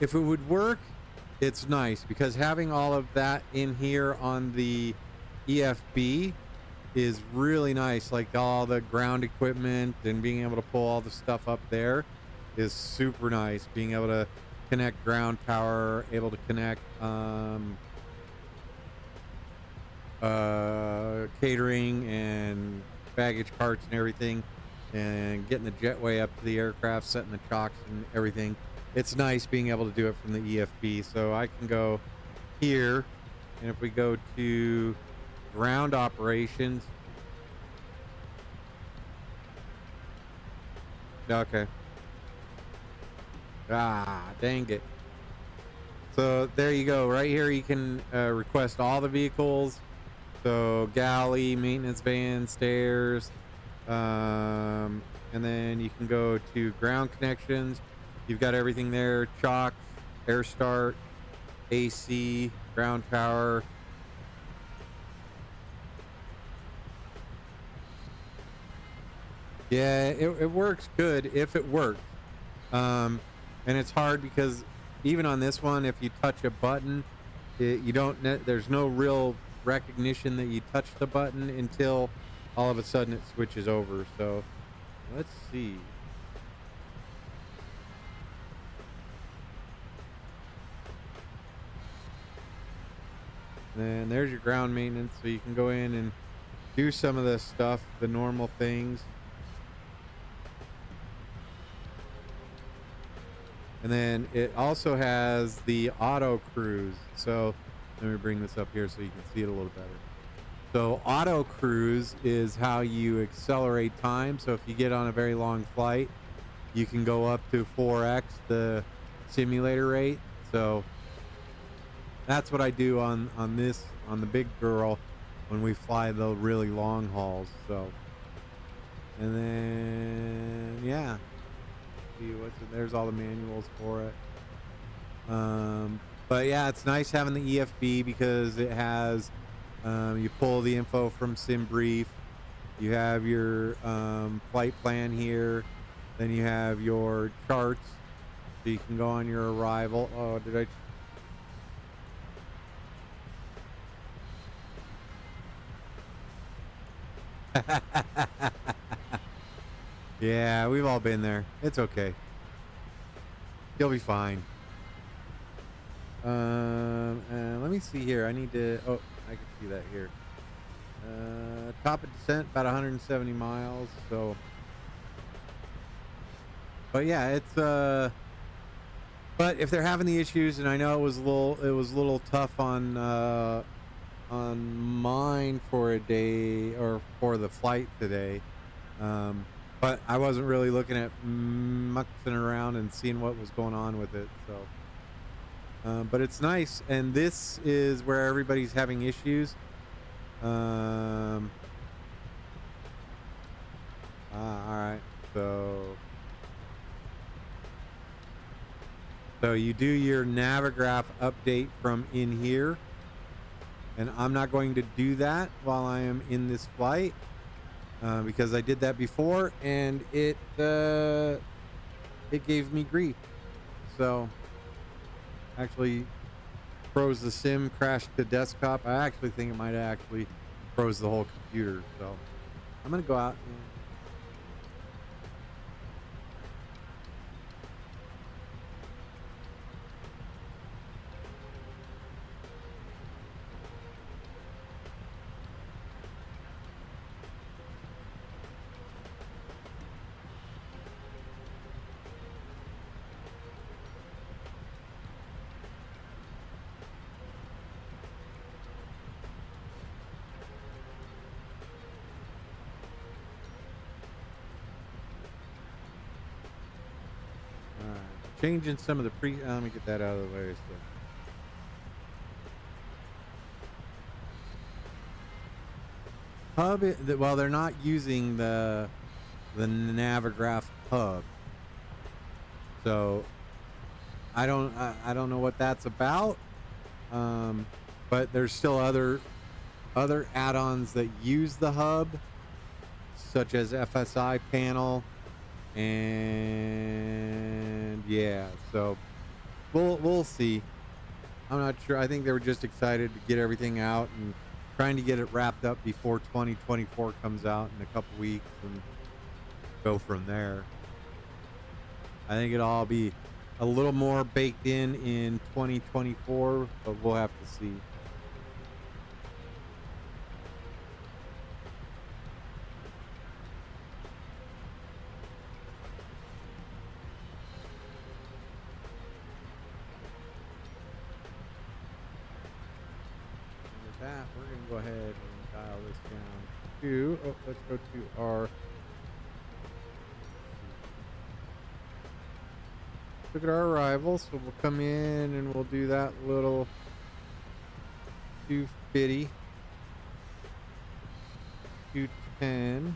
it would work. It's nice because having all of that in here on the EFB is really nice. Like all the ground equipment and being able to pull all the stuff up there is super nice. Being able to connect ground power, able to connect catering and baggage carts and everything, and getting the jetway up to the aircraft, setting the chocks and everything. It's nice being able to do it from the EFB. So I can go here, and if we go to ground operations, okay. Ah, dang it. So there you go. Right here you can request all the vehicles. So galley, maintenance van, stairs, and then you can go to ground connections. You've got everything there: chocks, air start, AC, ground power. Yeah, it works good if it works. And it's hard because even on this one, if you touch a button, you don't. There's no real recognition that you touch the button until all of a sudden it switches over. So let's see. And there's your ground maintenance, so you can go in and do some of the stuff, the normal things. And then it also has the auto cruise. So let me bring this up here so you can see it a little better. So auto cruise is how you accelerate time. So if you get on a very long flight, you can go up to 4x the simulator rate. So that's what I do on the big girl when we fly the really long hauls. So, and then yeah, see what's it, there's all the manuals for it. But yeah, it's nice having the EFB because it has you pull the info from SimBrief. You have your flight plan here. Then you have your charts, so you can go on your arrival. Oh, did I? Yeah, we've all been there. It's okay. You'll be fine. Let me see here. I need to. Oh, I can see that here. Top of descent about 170 miles. So, but yeah, it's But if they're having the issues, and I know it was a little tough on mine for a day or for the flight today. But I wasn't really looking at mucking around and seeing what was going on with it. So, but it's nice, and this is where everybody's having issues. All right, so you do your Navigraph update from in here, and I'm not going to do that while I am in this flight because I did that before and it gave me grief. So actually froze the sim, crashed the desktop. I actually think it might have actually froze the whole computer. So I'm gonna go out and changing some of the let me get that out of the way. So hub, well, they're not using the Navigraph hub, so I don't know what that's about. But there's still other add-ons that use the hub, such as FSI panel. And yeah, so we'll see. I'm not sure. I think they were just excited to get everything out and trying to get it wrapped up before 2024 comes out in a couple weeks and go from there. I think it'll all be a little more baked in 2024, but we'll have to see. With that, we're going to go ahead and dial this down to, let's go to our, look at our arrival. So we'll come in and we'll do that little 250, 210.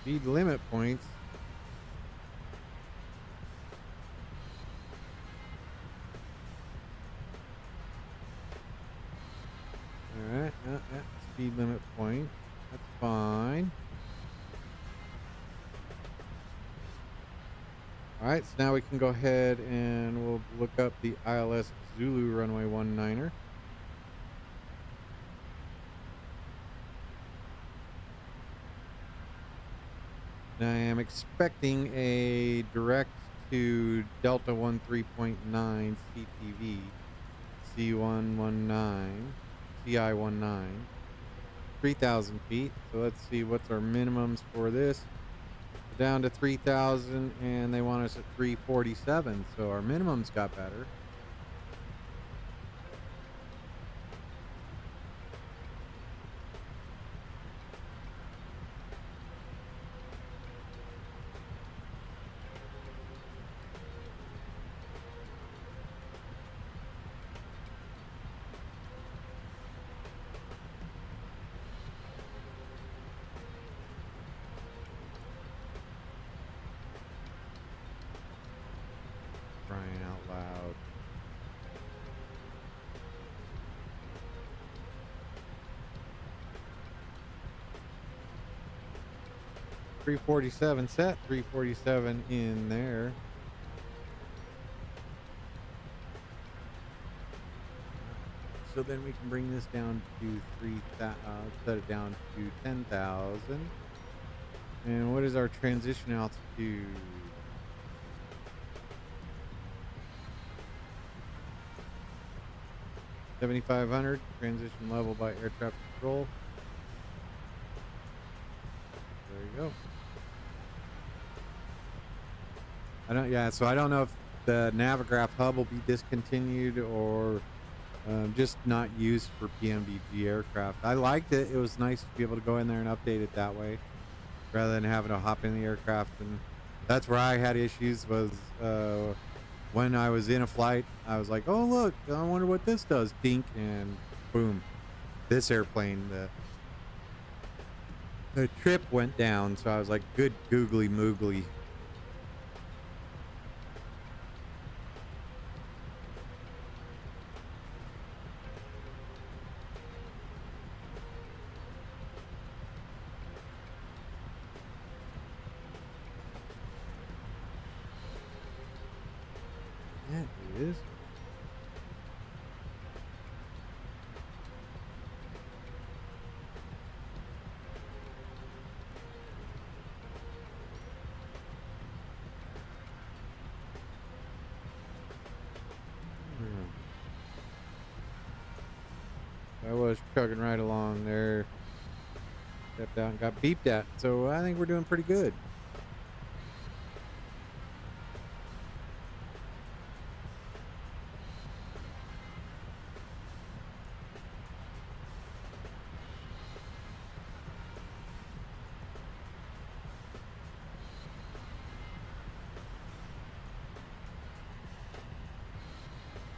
Speed limit points. All right, speed limit point. That's fine. All right, so now we can go ahead and we'll look up the ILS Zulu runway 19er. I am expecting a direct to Delta 13.9 CTV C119 CI19 3,000 feet. So let's see what's our minimums for this. Down to 3,000 and they want us at 347, so our minimums got better. Crying out loud. .347 set, 347 in there. So then we can bring this down to set it down to 10,000. And what is our transition altitude? 7,500, transition level by air traffic control. There you go. So I don't know if the Navigraph hub will be discontinued or just not used for PMDG aircraft. I liked it. It was nice to be able to go in there and update it that way rather than having to hop in the aircraft. And that's where I had issues was when I was in a flight, I was like, oh, look, I wonder what this does. Dink, and boom. This airplane, the trip went down. So I was like, good googly moogly. Yeah, it is. I was chugging right along there. Stepped out and got beeped at. So I think we're doing pretty good.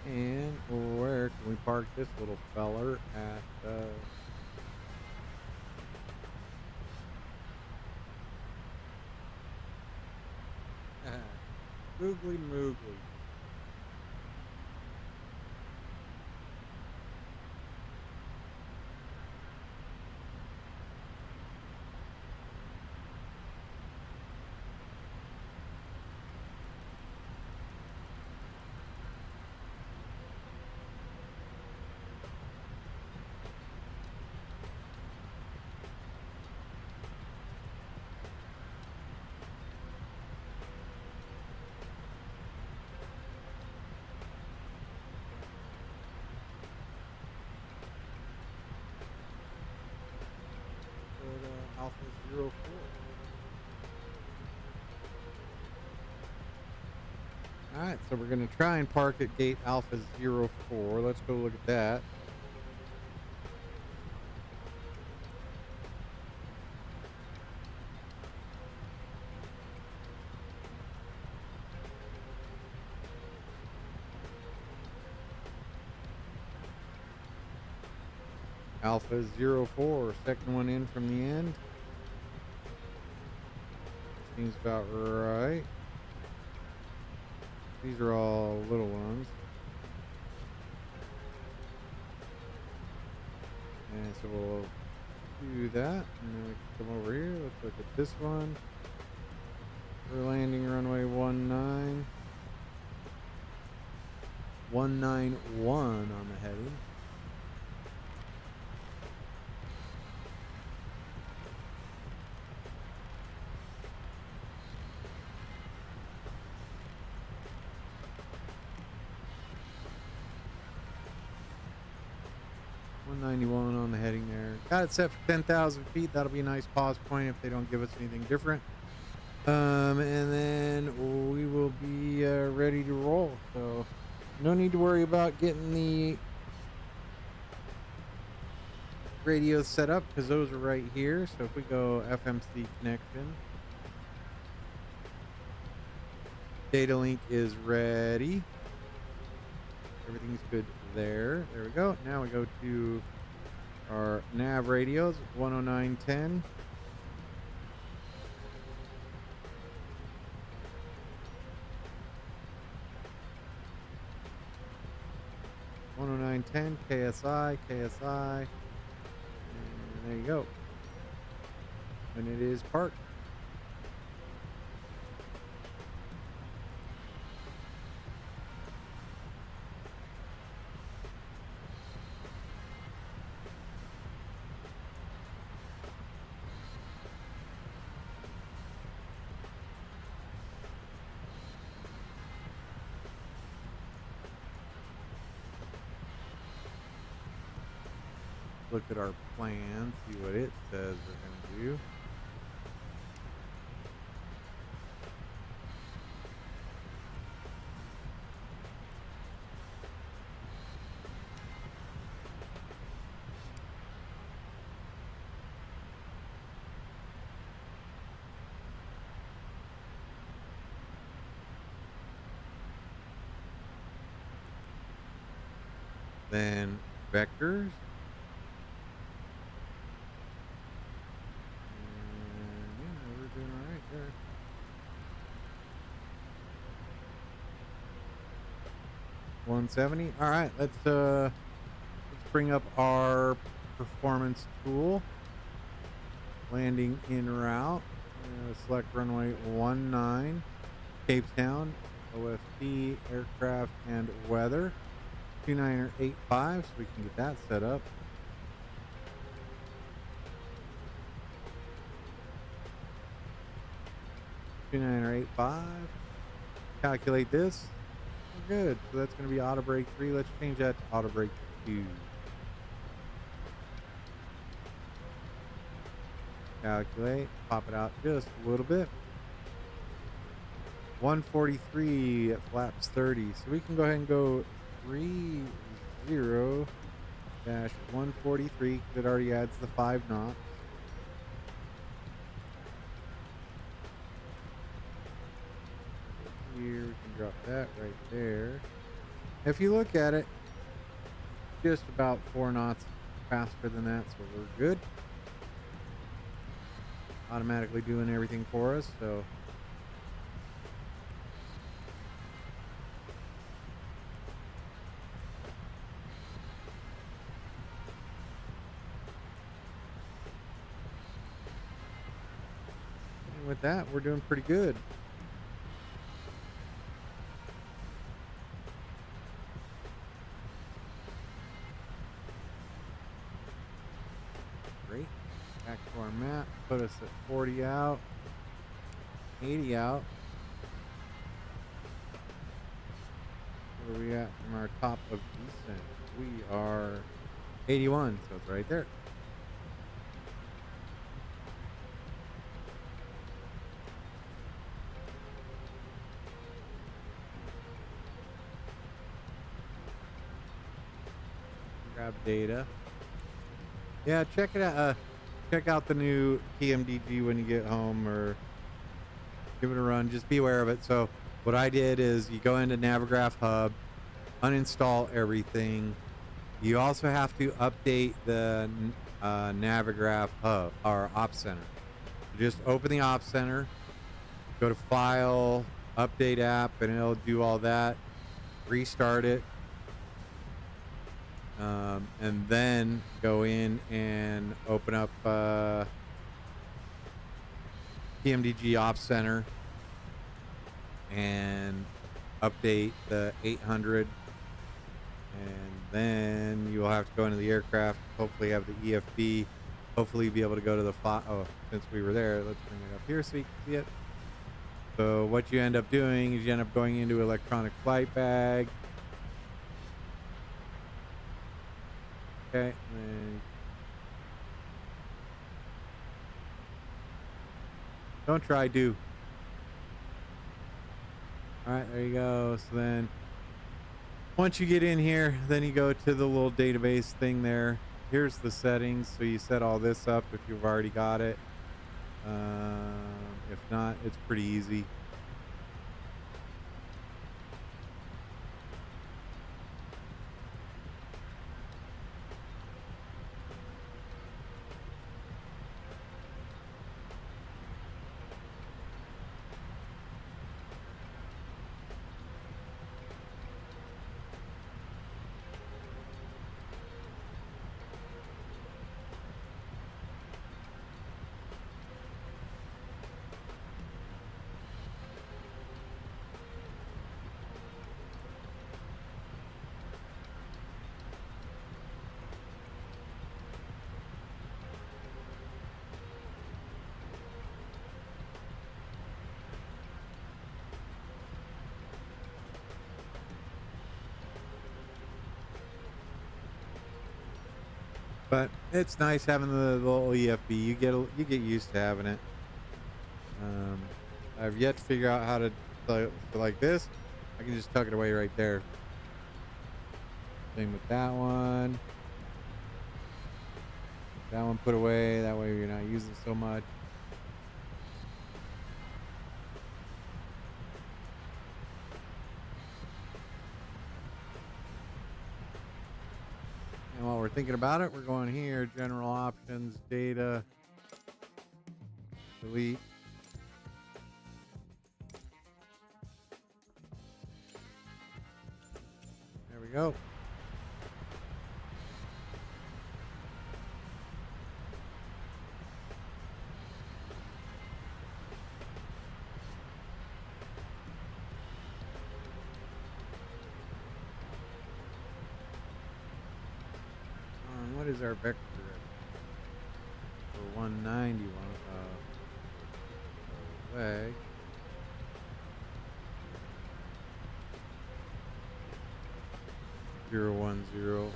And where can we park this little feller at? Googly moogly. 04. Alright, so we're going to try and park at gate Alpha 04. Let's go look at that. Alpha 04, second one in from the end. Seems about right. These are all little ones. And so we'll do that. And then we can come over here. Let's look at this one. We're landing runway 191 on the heading. On the heading there. Got it set for 10,000 feet. That'll be a nice pause point if they don't give us anything different. And then we will be ready to roll. So no need to worry about getting the radios set up because those are right here. So if we go FMC connection, data link is ready. Everything's good there. There we go. Now we go to our nav radios, 10910. KSI. And there you go. And it is parked. Look at our plan, see what it says we're going to do. Then vectors. Doing all right there. $170. All right, let's bring up our performance tool. Landing en route. Select runway 19, Capetown, OFT, aircraft and weather. 2985, so we can get that set up. $2985. Calculate this. We're good. So that's going to be auto brake 3. Let's change that to auto brake 2. Calculate. Pop it out just a little bit. 143 at flaps 30. So we can go ahead and go 30-143. That already adds the 5 knots. Here we can drop that right there. If you look at it, just about 4 knots faster than that, so we're good. Automatically doing everything for us, so and with that, we're doing pretty good. Great. Back to our map, put us at 40 out, 80 out. Where are we at from our top of descent? We are 81, so it's right there. grab data. Yeah, check it out. Check out the new PMDG when you get home, or give it a run. Just be aware of it. So what I did is you go into Navigraph Hub, uninstall everything. You also have to update the Navigraph Hub or Op Center. Just open the Op Center, go to File, Update App, and it'll do all that. Restart it. And then go in and open up PMDG Ops Center and update the 800, and then you will have to go into the aircraft, hopefully have the EFB, hopefully be able to go to the since we were there, let's bring it up here so you can see it. So what you end up doing is you end up going into electronic flight bag. Okay, and then don't try, do. All right, there you go. So then once you get in here, then you go to the little database thing there. Here's the settings. So you set all this up if you've already got it. If not, it's pretty easy. But it's nice having the little EFB. You get used to having it. I've yet to figure out how to like this. I can just tuck it away right there. Same with that one. That one put away. That way you're not using so much. And while we're thinking about it, we're going here, general options, data, delete. There we go. What is our vector for 191 leg? 010.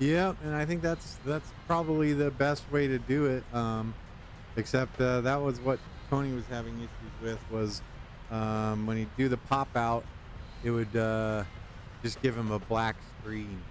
Yeah, and I think that's probably the best way to do it. Except that was what Tony was having issues with, was when he do the pop out, it would just give him a black screen.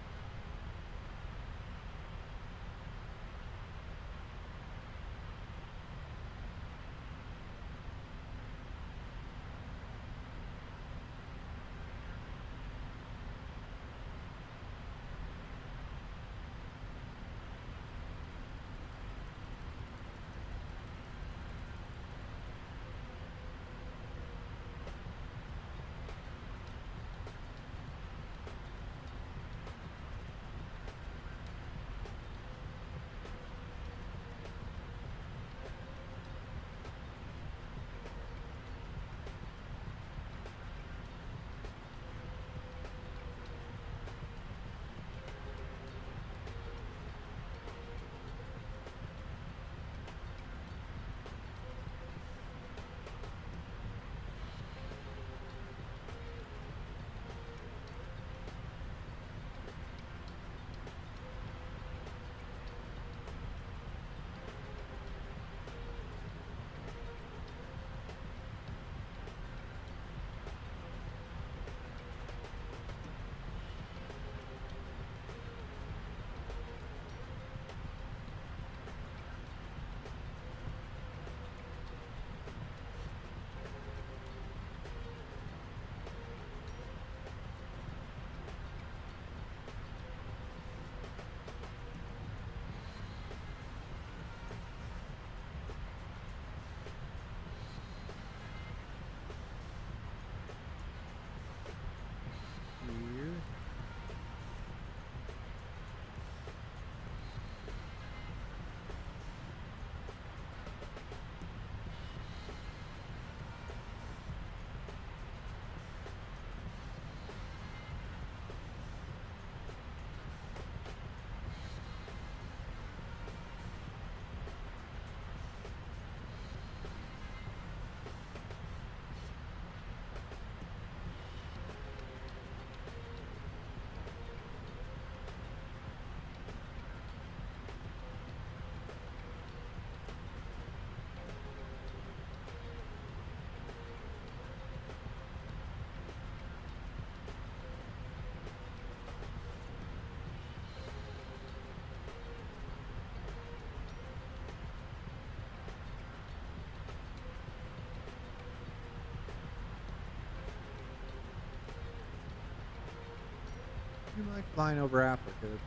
like flying over Africa. It's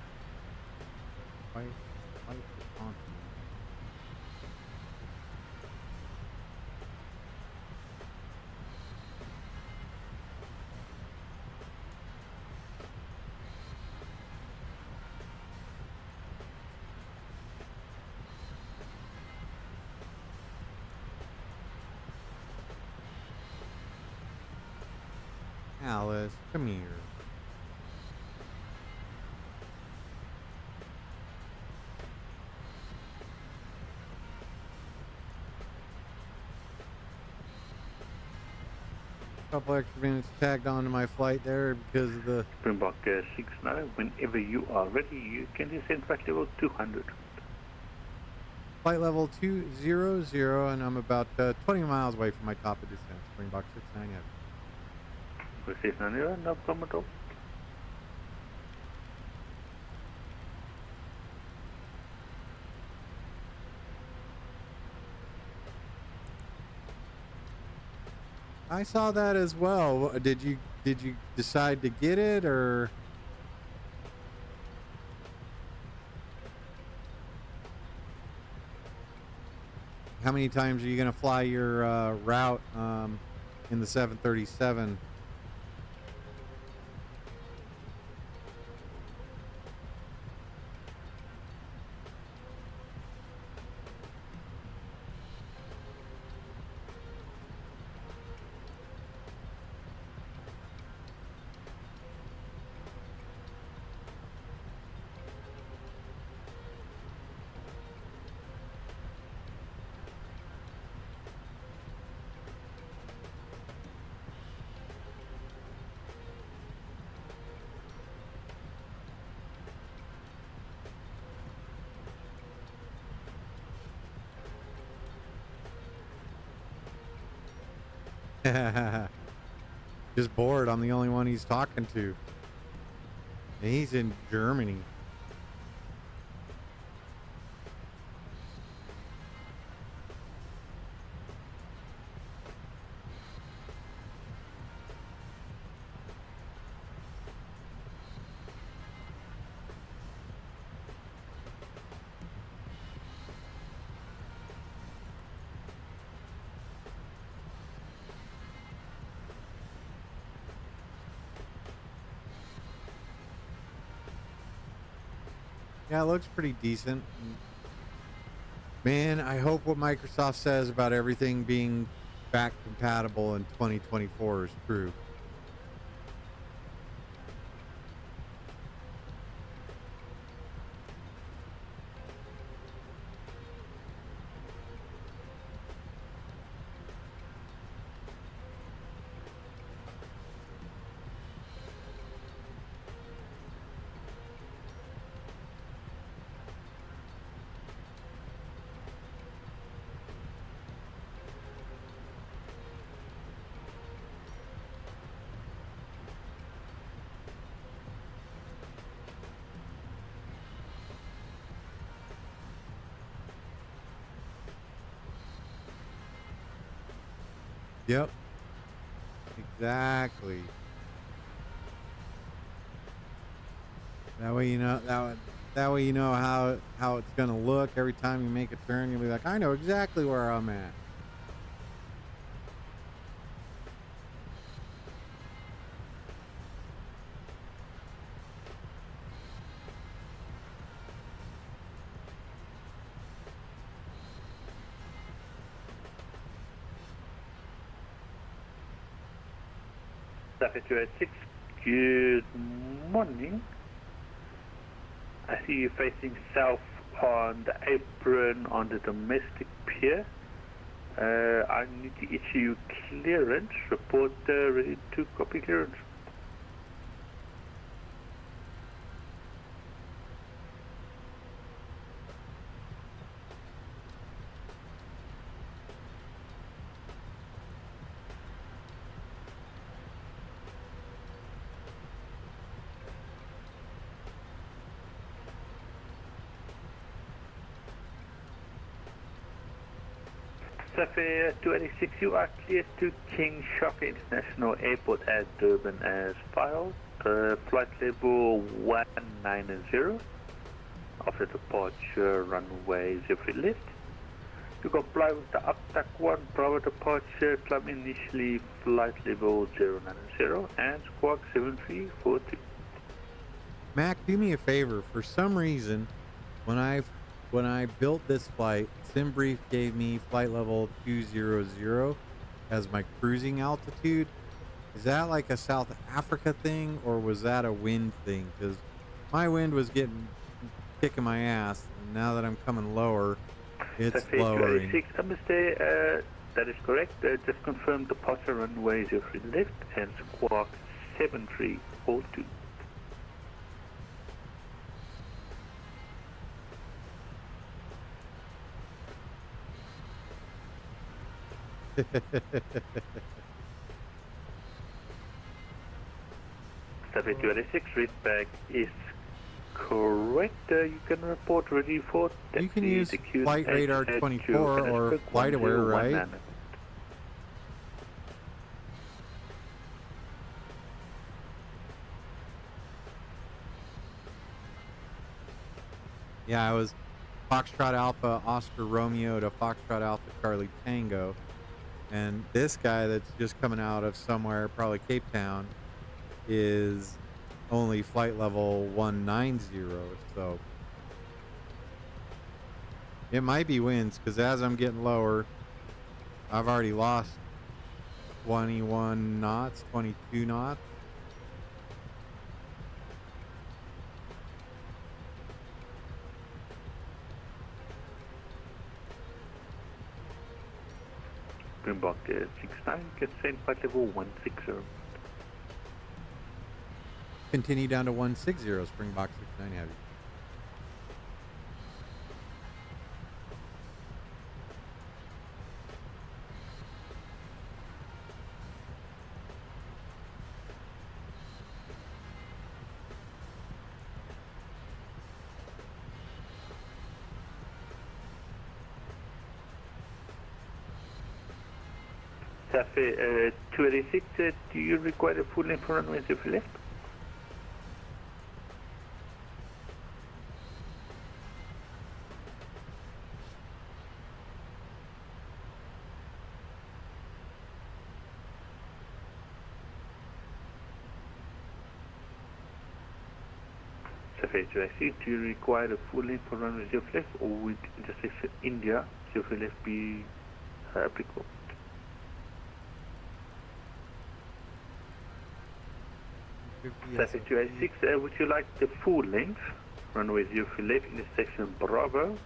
quite the continent. Alice, come here. Couple extra minutes tagged onto my flight there because of the
Springbok 69, whenever you are ready, you can descend flight level 200.
flight level 200, and I'm about 20 miles away from my top of descent. Springbok 69 Heavy.
Proceed on your no problem at all.
I saw that as well. Did you decide to get it, or how many times are you going to fly your route in the 737? Just bored. I'm the only one he's talking to. And he's in Germany. Yeah, it looks pretty decent. Man, I hope what Microsoft says about everything being back compatible in 2024 is true. Yep. Exactly. That way you know that way you know how it's gonna look every time you make a turn. You'll be like, I know exactly where I'm at.
Capetown 6, good morning. I see you facing south on the apron on the domestic pier. I need to issue you clearance. Report ready to copy clearance. Sapphire 286, you are cleared to King Shaka International Airport at Durban as filed. flight level 190. After departure, runway 03 left. To comply with the uptack 1 Bravo departure, climb initially flight level 090 and squawk 7342.
Mac, do me a favor. For some reason, when I built this flight, SimBrief gave me flight level 200 as my cruising altitude. Is that like a South Africa thing, or was that a wind thing? Because my wind was kicking my ass, and now that I'm coming lower, it's lowering.
286, that is correct. Just confirm departure runway 03 left and squawk 7342. Staffy 286, readback is correct. You can report ready for taxi.
You can use Flight Radar 24 or FlightAware, right? Yeah, I was Foxtrot Alpha Oscar Romeo to Foxtrot Alpha Charlie Tango. And this guy that's just coming out of somewhere, probably Cape Town, is only flight level 190. So it might be winds, because as I'm getting lower, I've already lost 21 knots, 22 knots.
Springbok 69, can send flight level 160.
Continue down to 160, Springbok 69 Heavy.
Staffy 286, do you require a full length runway 03 left? Staffy 286, do you require a full length runway 03 left, or would intersection India 03 left be applicable? Staffy 286, would you like the full length runway 03 left intersection Bravo,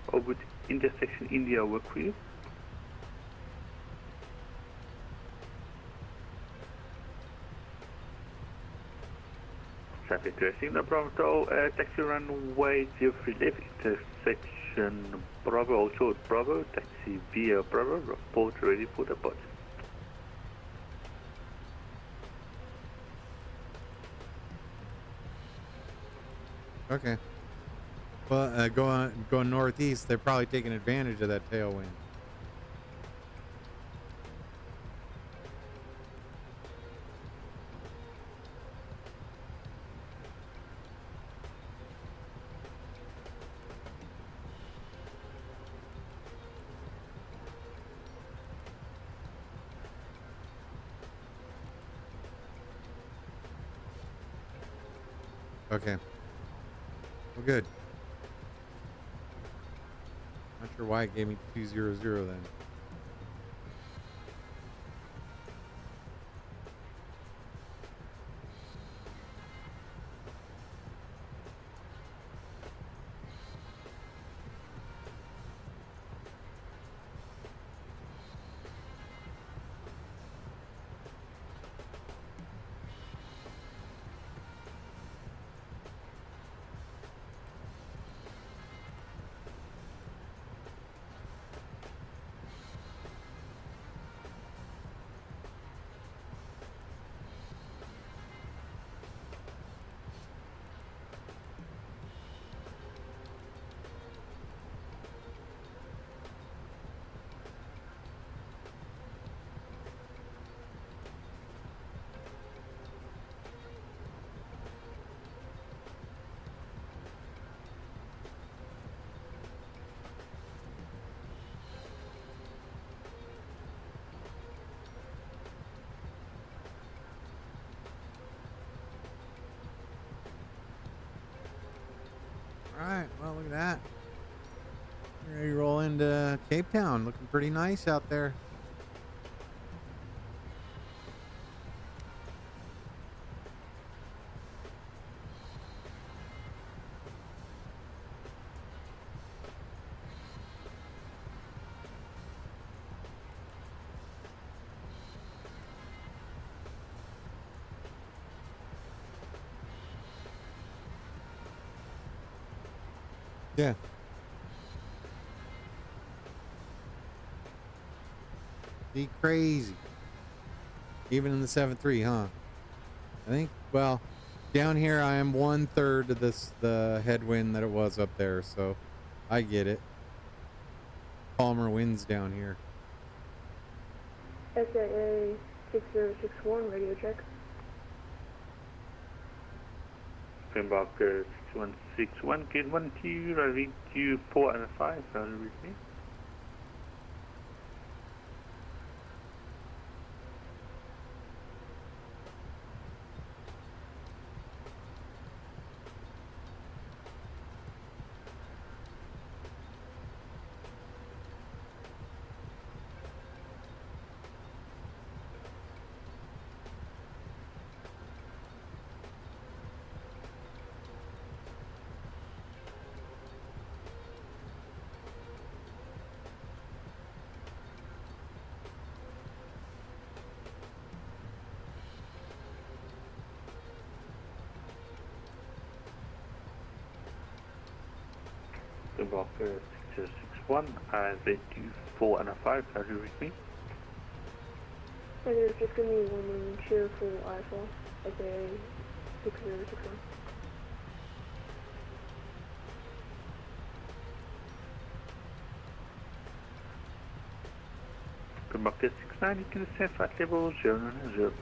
or would intersection India work for you? Staffy 286, no problem at all. Taxi runway 03 left intersection Bravo, also Bravo, taxi via Bravo, report ready for departure.
Okay. Well, going northeast, they're probably taking advantage of that tailwind. Okay. Well, good. Not sure why it gave me 200 then. at that. Ready to roll into Capetown. Looking pretty nice out there. Yeah. Be crazy. Even in the 7.3, huh? I think, well, down here I am 1/3 of the headwind that it was up there, so I get it. Calmer winds down here.
SAA 6061, radio check.
Pimax 6161, gate 12, I read you 4 and 5, I'll read me. Pimax 6061, I read you 4 and 5, I'll read me.
Negative, just give me 1 cheerful IFL, SAA 6061.
Pimax 69, you can ascend flight level 090.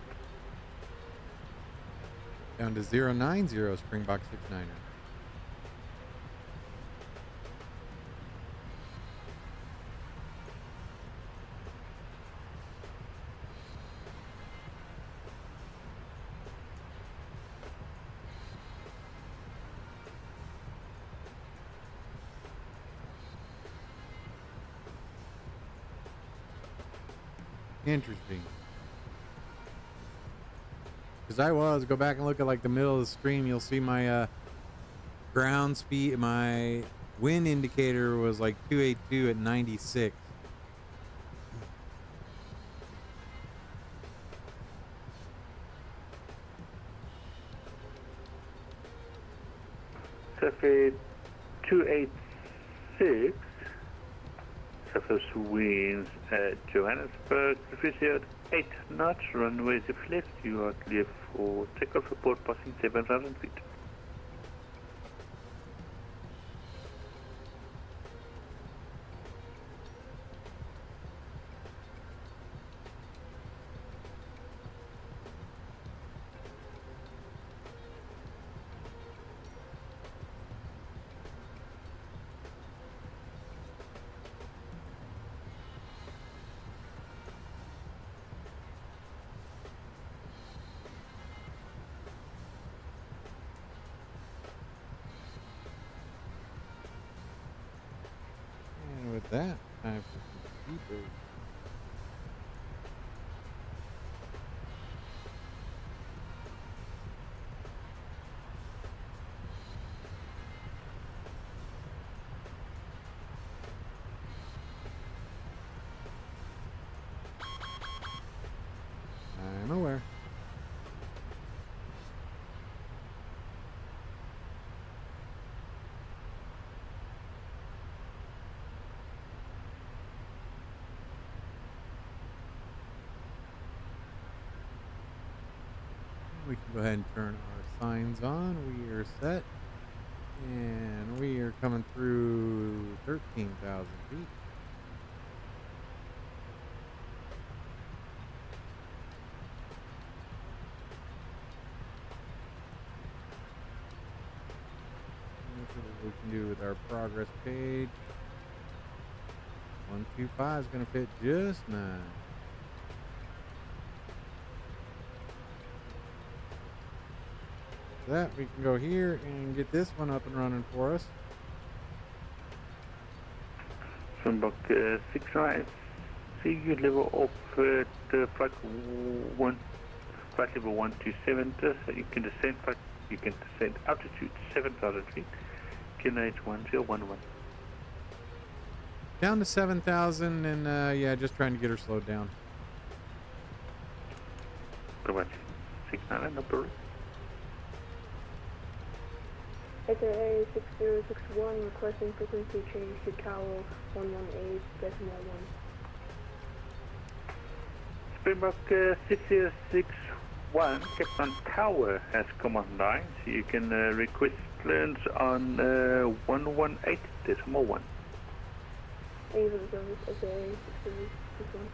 Down to 090, Springbok 69er. Interesting. Because I was, go back and look at like the middle of the stream, you'll see my ground speed, my wind indicator was like 282 at 96.
Surface 286, surface winds at Johannesburg, preferred 8 knots, runway if left, you are clear for takeoff, report passing 7,000 feet.
And with that, time for some deeper. I'm aware. We can go ahead and turn our signs on. We are set. And we are coming through 13,000 feet. Let's see what we can do with our progress page. 125 is going to fit just nice. That we can go here and get this one up and running for us.
Springbok 69, see you level off at flight level 127, so you can descend altitude 7,000 feet, QNH 1011.
Down to 7,000 and yeah, just trying to get her slowed down.
Go back. 69 number.
SAA 6061 requesting frequency change to tower 118.1.
Springbok 6061, Capetown Tower has command line, so you can request clearance on 118.1.
Thank you for the service, SAA 6061.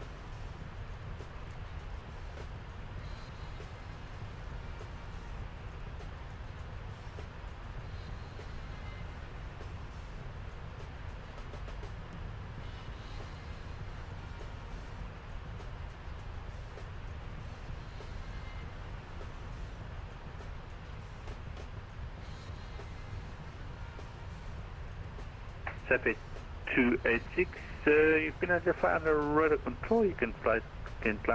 Sapit 286, you've been identified under radar control. You can climb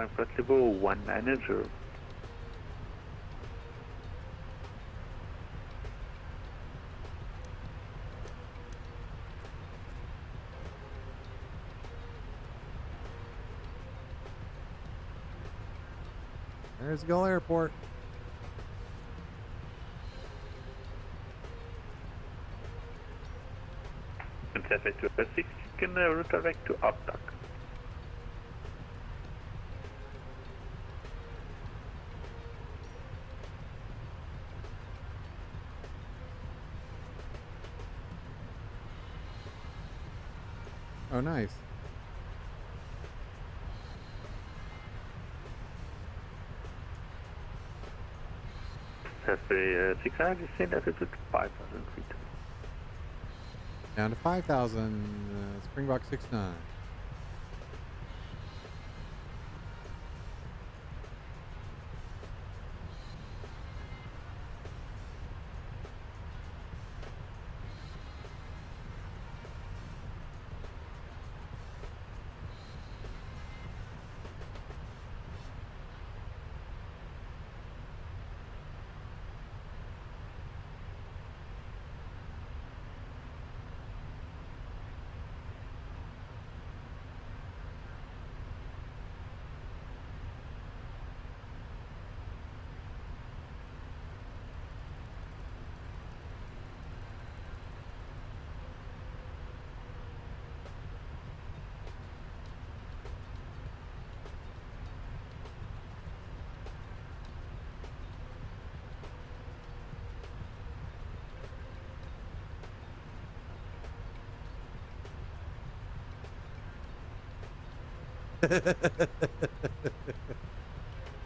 flight level 190.
There's Gull Airport.
And Sapit 286, you can redirect to Upduck.
Oh, nice.
Sapit 600, descend altitude 5,000 feet.
Down to 5,000, Springbok 69.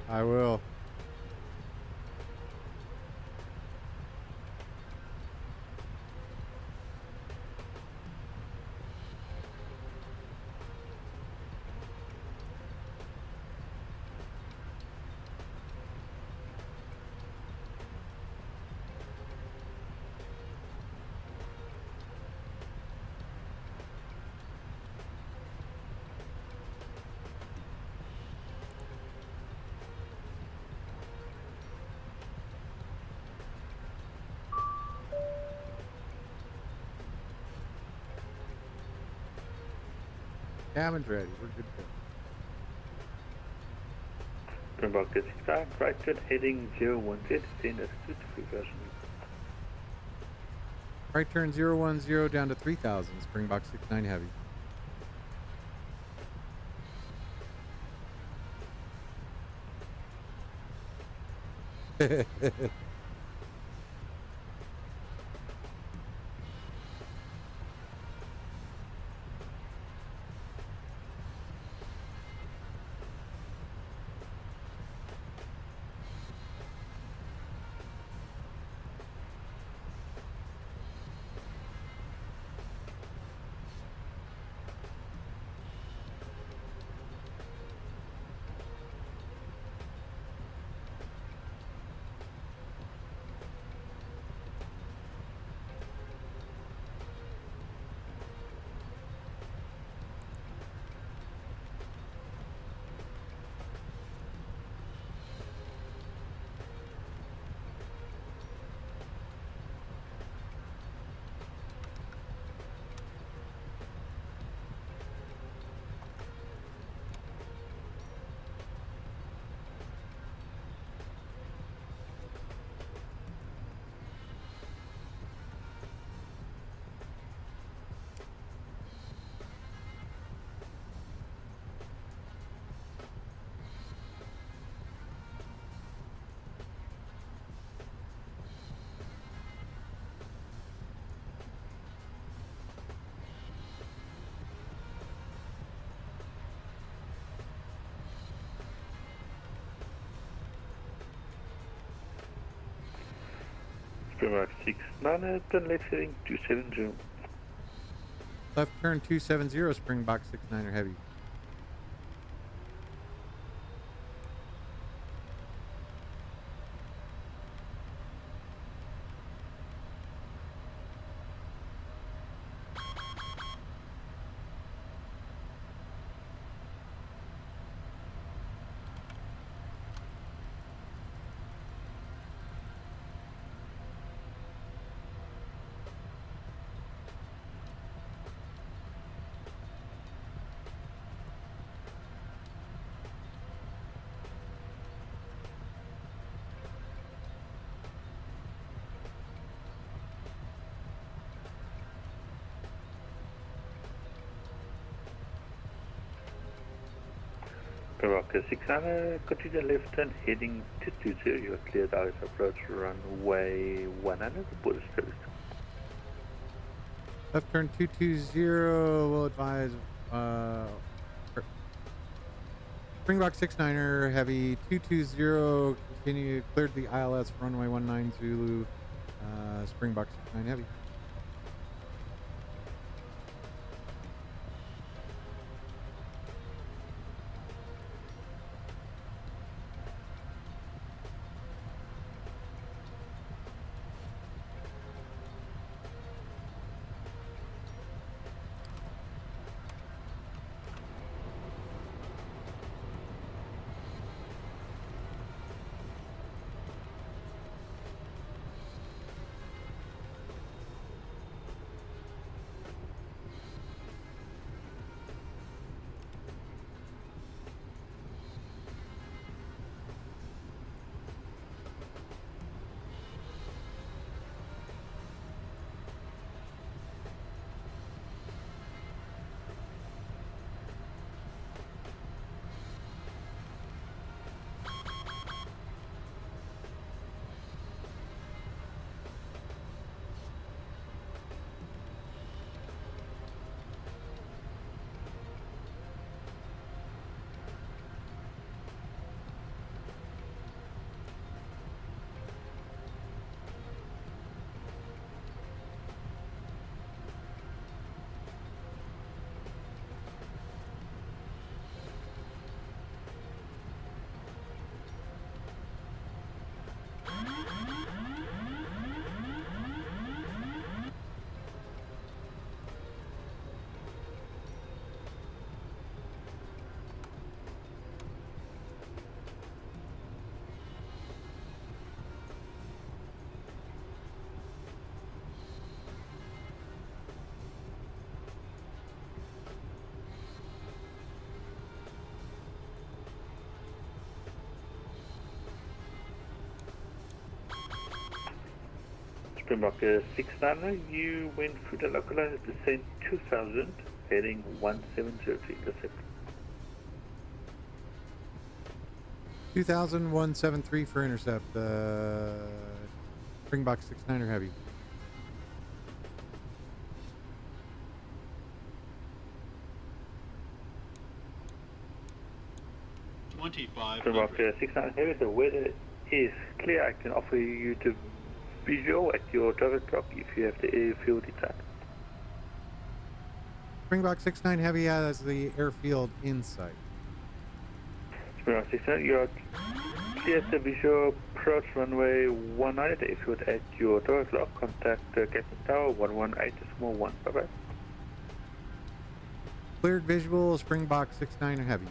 I will. Cabin's ready. We're good to go.
Springbok 65, right turn heading 010, descend altitude 3,000
Right turn 010 down to 3,000, Springbok 69 Heavy.
Pimax 69, turn left heading 270.
Left turn 270, Springbok 69er heavy.
Rocker 600, continue left turn heading 220, you are cleared out approach runway 100, the border service.
Left turn 220, will advise, Springbok 69er heavy 220, continue, cleared the ILS runway 19 Zulu, Springbok 69 heavy.
Springbok 69, you went through the localized descent 2000, heading 170 intercept.
2173 for intercept, Springbok 69er heavy.
Springbok 69 heavy, the weather is clear. I can offer you the visual at your target clock if you have the airfield detect.
Springbok 69 heavy has the airfield in sight.
Springbok 69, you are clear at the visual approach runway 19 at the airfield at your target clock. Contact Capetown 118.1. Bye bye.
Cleared visual, Springbok 69 heavy.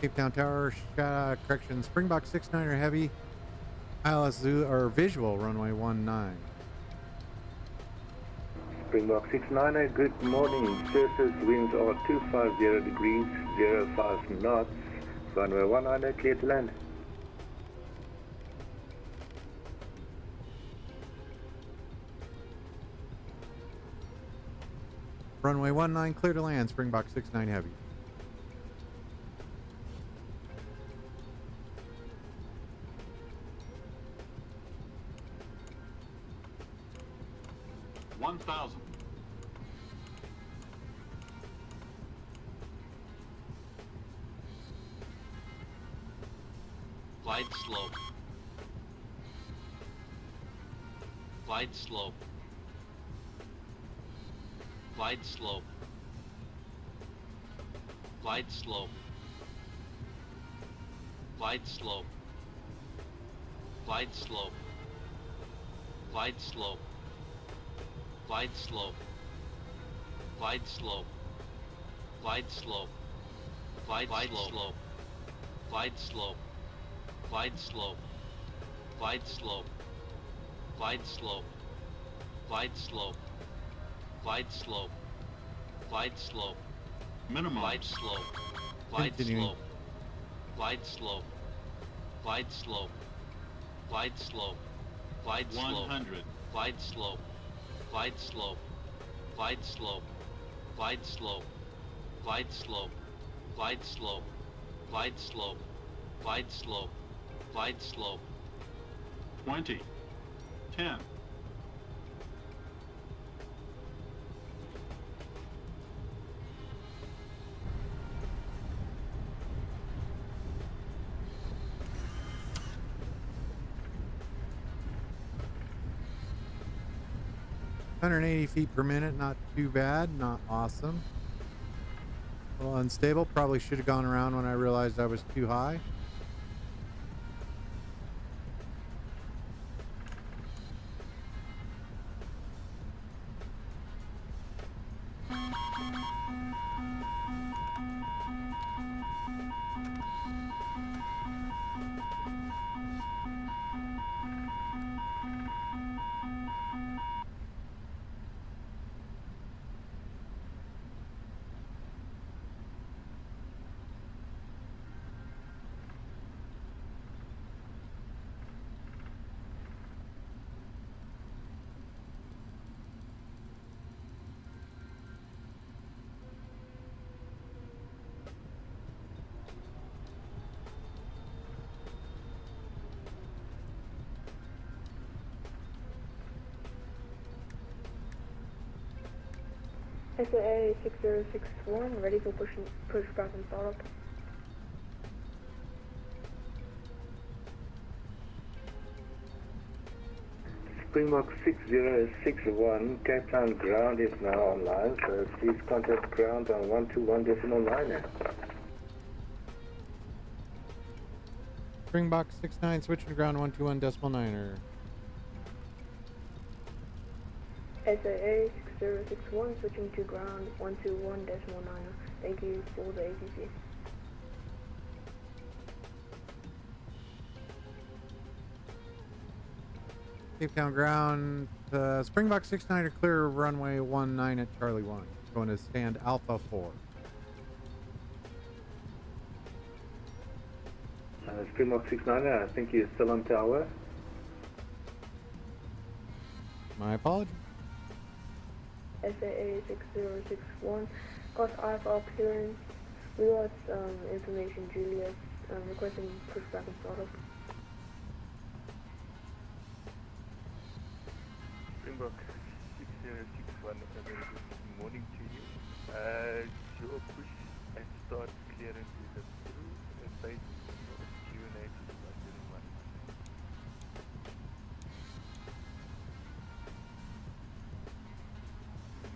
Capetown Tower, correction, Springbok 69er heavy, ILS Zoo, or visual, runway 19.
Springbok 69er, good morning. Surface winds are 250 degrees, 05 knots. Runway 19, clear to land.
Runway 19, clear to land, Springbok 69 heavy.
Glide slope. Glide slope. Glide slope. Glide slope. Glide slope. Glide slope. Glide slope. Glide slope. Glide slope. Glide slope. Glide slope. Glide slope. Glide slope. Glide slope. Glide slope. Glide slope. Glide slope. Glide slope.
Minimum.
Glide slope. Glide
Continuing.
slope. Glide slope. Glide slope. Glide slope. Glide slope.
100.
Glide slope. Glide slope. Glide slope. Glide slope. Glide slope. Glide slope. Glide slope. Glide slope. Glide slope.
20. 10.
Hundred 80 feet per minute, not too bad, not awesome. A little unstable, probably should have gone around when I realized I was too high.
SAA 6061, ready for pushback and startup.
Springbok 6061, Cape Town ground is now online, so please contact ground on 121.9.
Springbok 69, switching to ground 121.9er.
SAA 6061, switching to ground 121.9. Thank you for the ATC.
Cape Town ground, Springbok 69 are clear of runway 19 at Charlie 1. Going to stand Alpha 4.
Springbok 69, I think you're still on tower.
My apologies.
SAA 6061, got IFR clearance. We got information, Julius, requesting pushback and startup.
Springbok 6061, a very good morning to you. Your push and start clearance is approved and based on Q&A 101.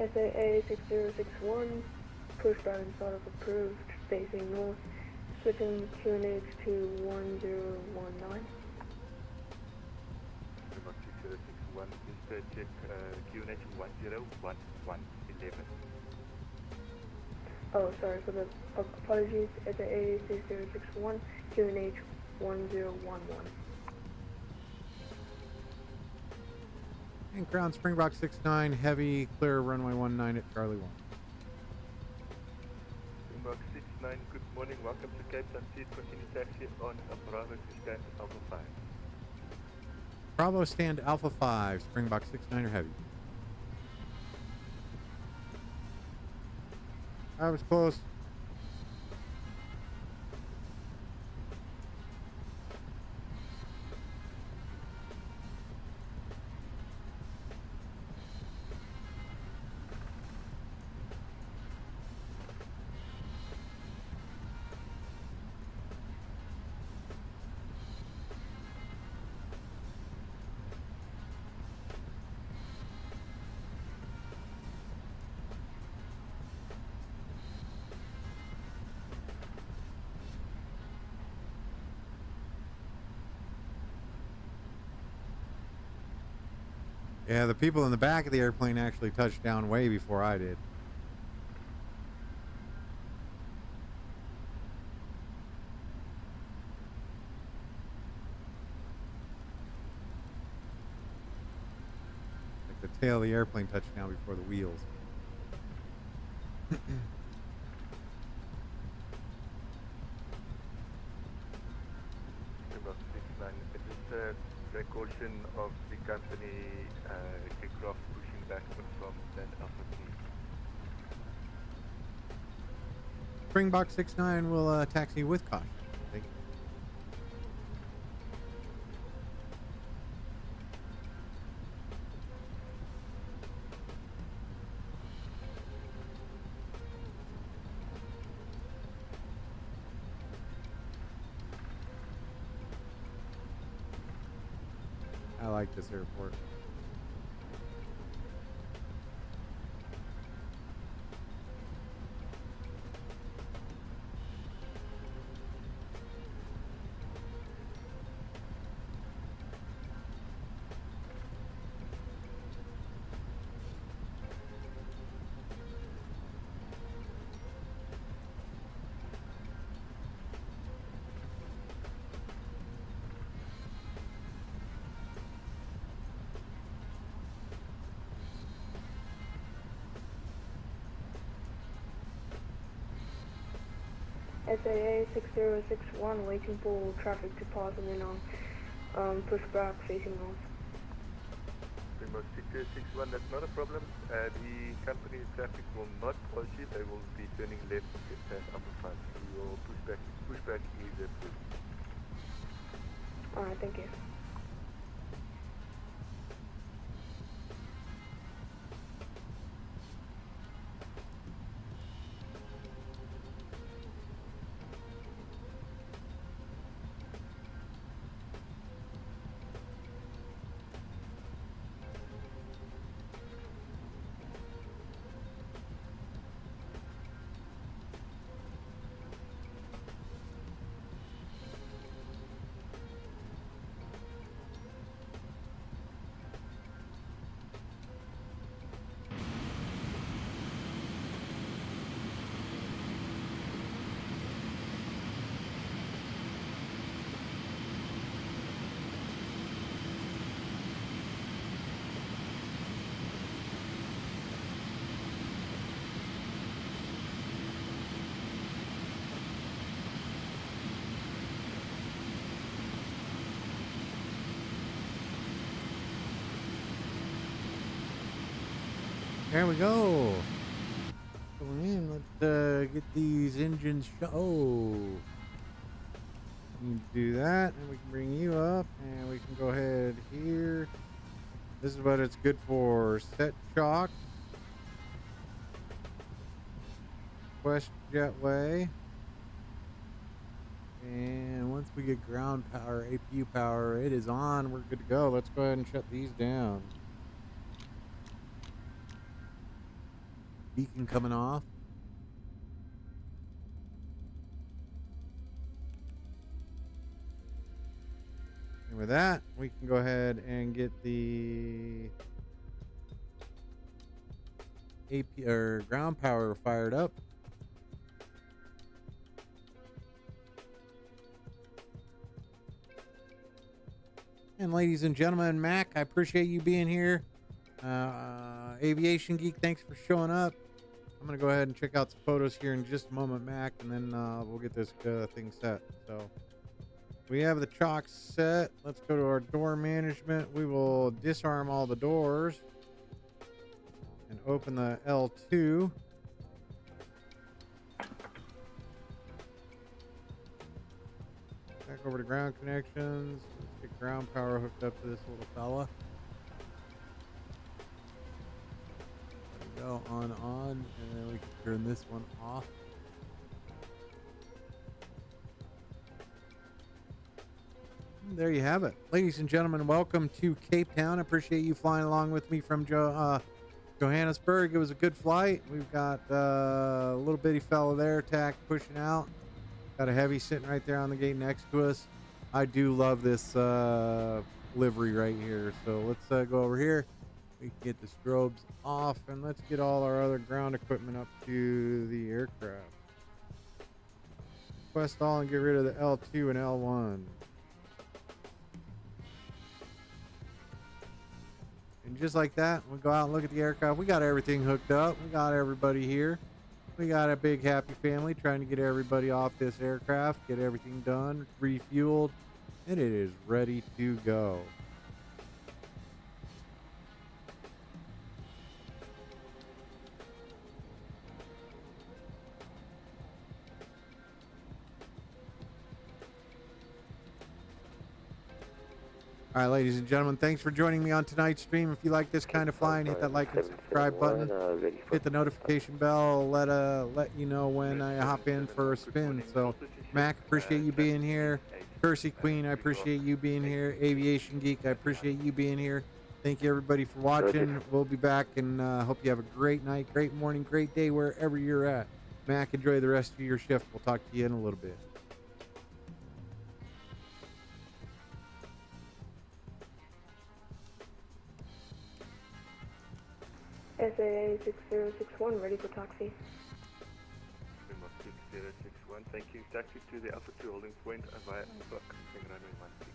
SAA 6061, pushback and startup approved, facing north, switching QNH to 1019.
Springbok 6061, please check QNH 101111.
Oh, sorry for the apologies. SAA 6061, QNH 1011.
And ground Springbok 69, heavy, clear runway 19 at Charlie 1.
Springbok 69, good morning. Welcome to Cape Town. Please continue taxi on Bravo to stand Alpha 5.
Bravo stand Alpha 5, Springbok 69 are heavy. I was close. Yeah, the people in the back of the airplane actually touched down way before I did. Like the tail of the airplane touched down before the wheels.
It is a precaution of the company aircraft pushing back from that Alpha Team.
Springbok 69 will taxi with caution. Thank you. I like this airport.
SAA 6061 waiting for traffic to pass and then on pushback facing north.
Pimax 6061, that's not a problem. The company traffic will not pass you. They will be turning left to get that upper front. So your pushback is approved.
Alright, thank you.
There we go. Going in. Let's get these engines. Need to do that, and we can bring you up, and we can go ahead here. This is what it's good for. Set shock. West Jetway. And once we get ground power, APU power, it is on. We're good to go. Let's go ahead and shut these down. Beacon coming off. And with that, we can go ahead and get the AP or ground power fired up. And ladies and gentlemen, Mac, I appreciate you being here. Aviation Geek, thanks for showing up. I'm going to go ahead and check out some photos here in just a moment, Mac, and then we'll get this thing set. So we have the chocks set. Let's go to our door management. We will disarm all the doors and open the L2. Back over to ground connections. Let's get ground power hooked up to this little fella. Go on, and then we can turn this one off. And there you have it. Ladies and gentlemen, welcome to Capetown. I appreciate you flying along with me from Johannesburg. It was a good flight. We've got a little bitty fella there, tack pushing out. Got a heavy sitting right there on the gate next to us. I do love this livery right here. So let's go over here. We can get the strobes off, and let's get all our other ground equipment up to the aircraft. Request all and get rid of the L2 and L1. And just like that, we go out and look at the aircraft. We got everything hooked up. We got everybody here. We got a big happy family trying to get everybody off this aircraft, get everything done, refueled, and it is ready to go. All right, ladies and gentlemen, thanks for joining me on tonight's stream. If you like this kind of flying, hit that like and subscribe button. Hit the notification bell. Let you know when I hop in for a spin. So, Mac, appreciate you being here. Kersey Queen, I appreciate you being here. Aviation Geek, I appreciate you being here. Thank you, everybody, for watching. We'll be back, and hope you have a great night, great morning, great day, wherever you're at. Mac, enjoy the rest of your shift. We'll talk to you in a little bit.
SAA 6061, ready for taxi.
Pimax 6061, thank you. Taxi to the Alpha 2 holding point via Alpha, crossing runway 16.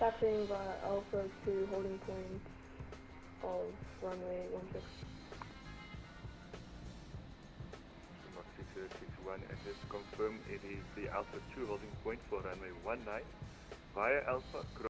Taxiing via Alpha to holding point of runway 16.
Pimax 6061, and just confirm it is the Alpha 2 holding point for runway 19 via Alpha.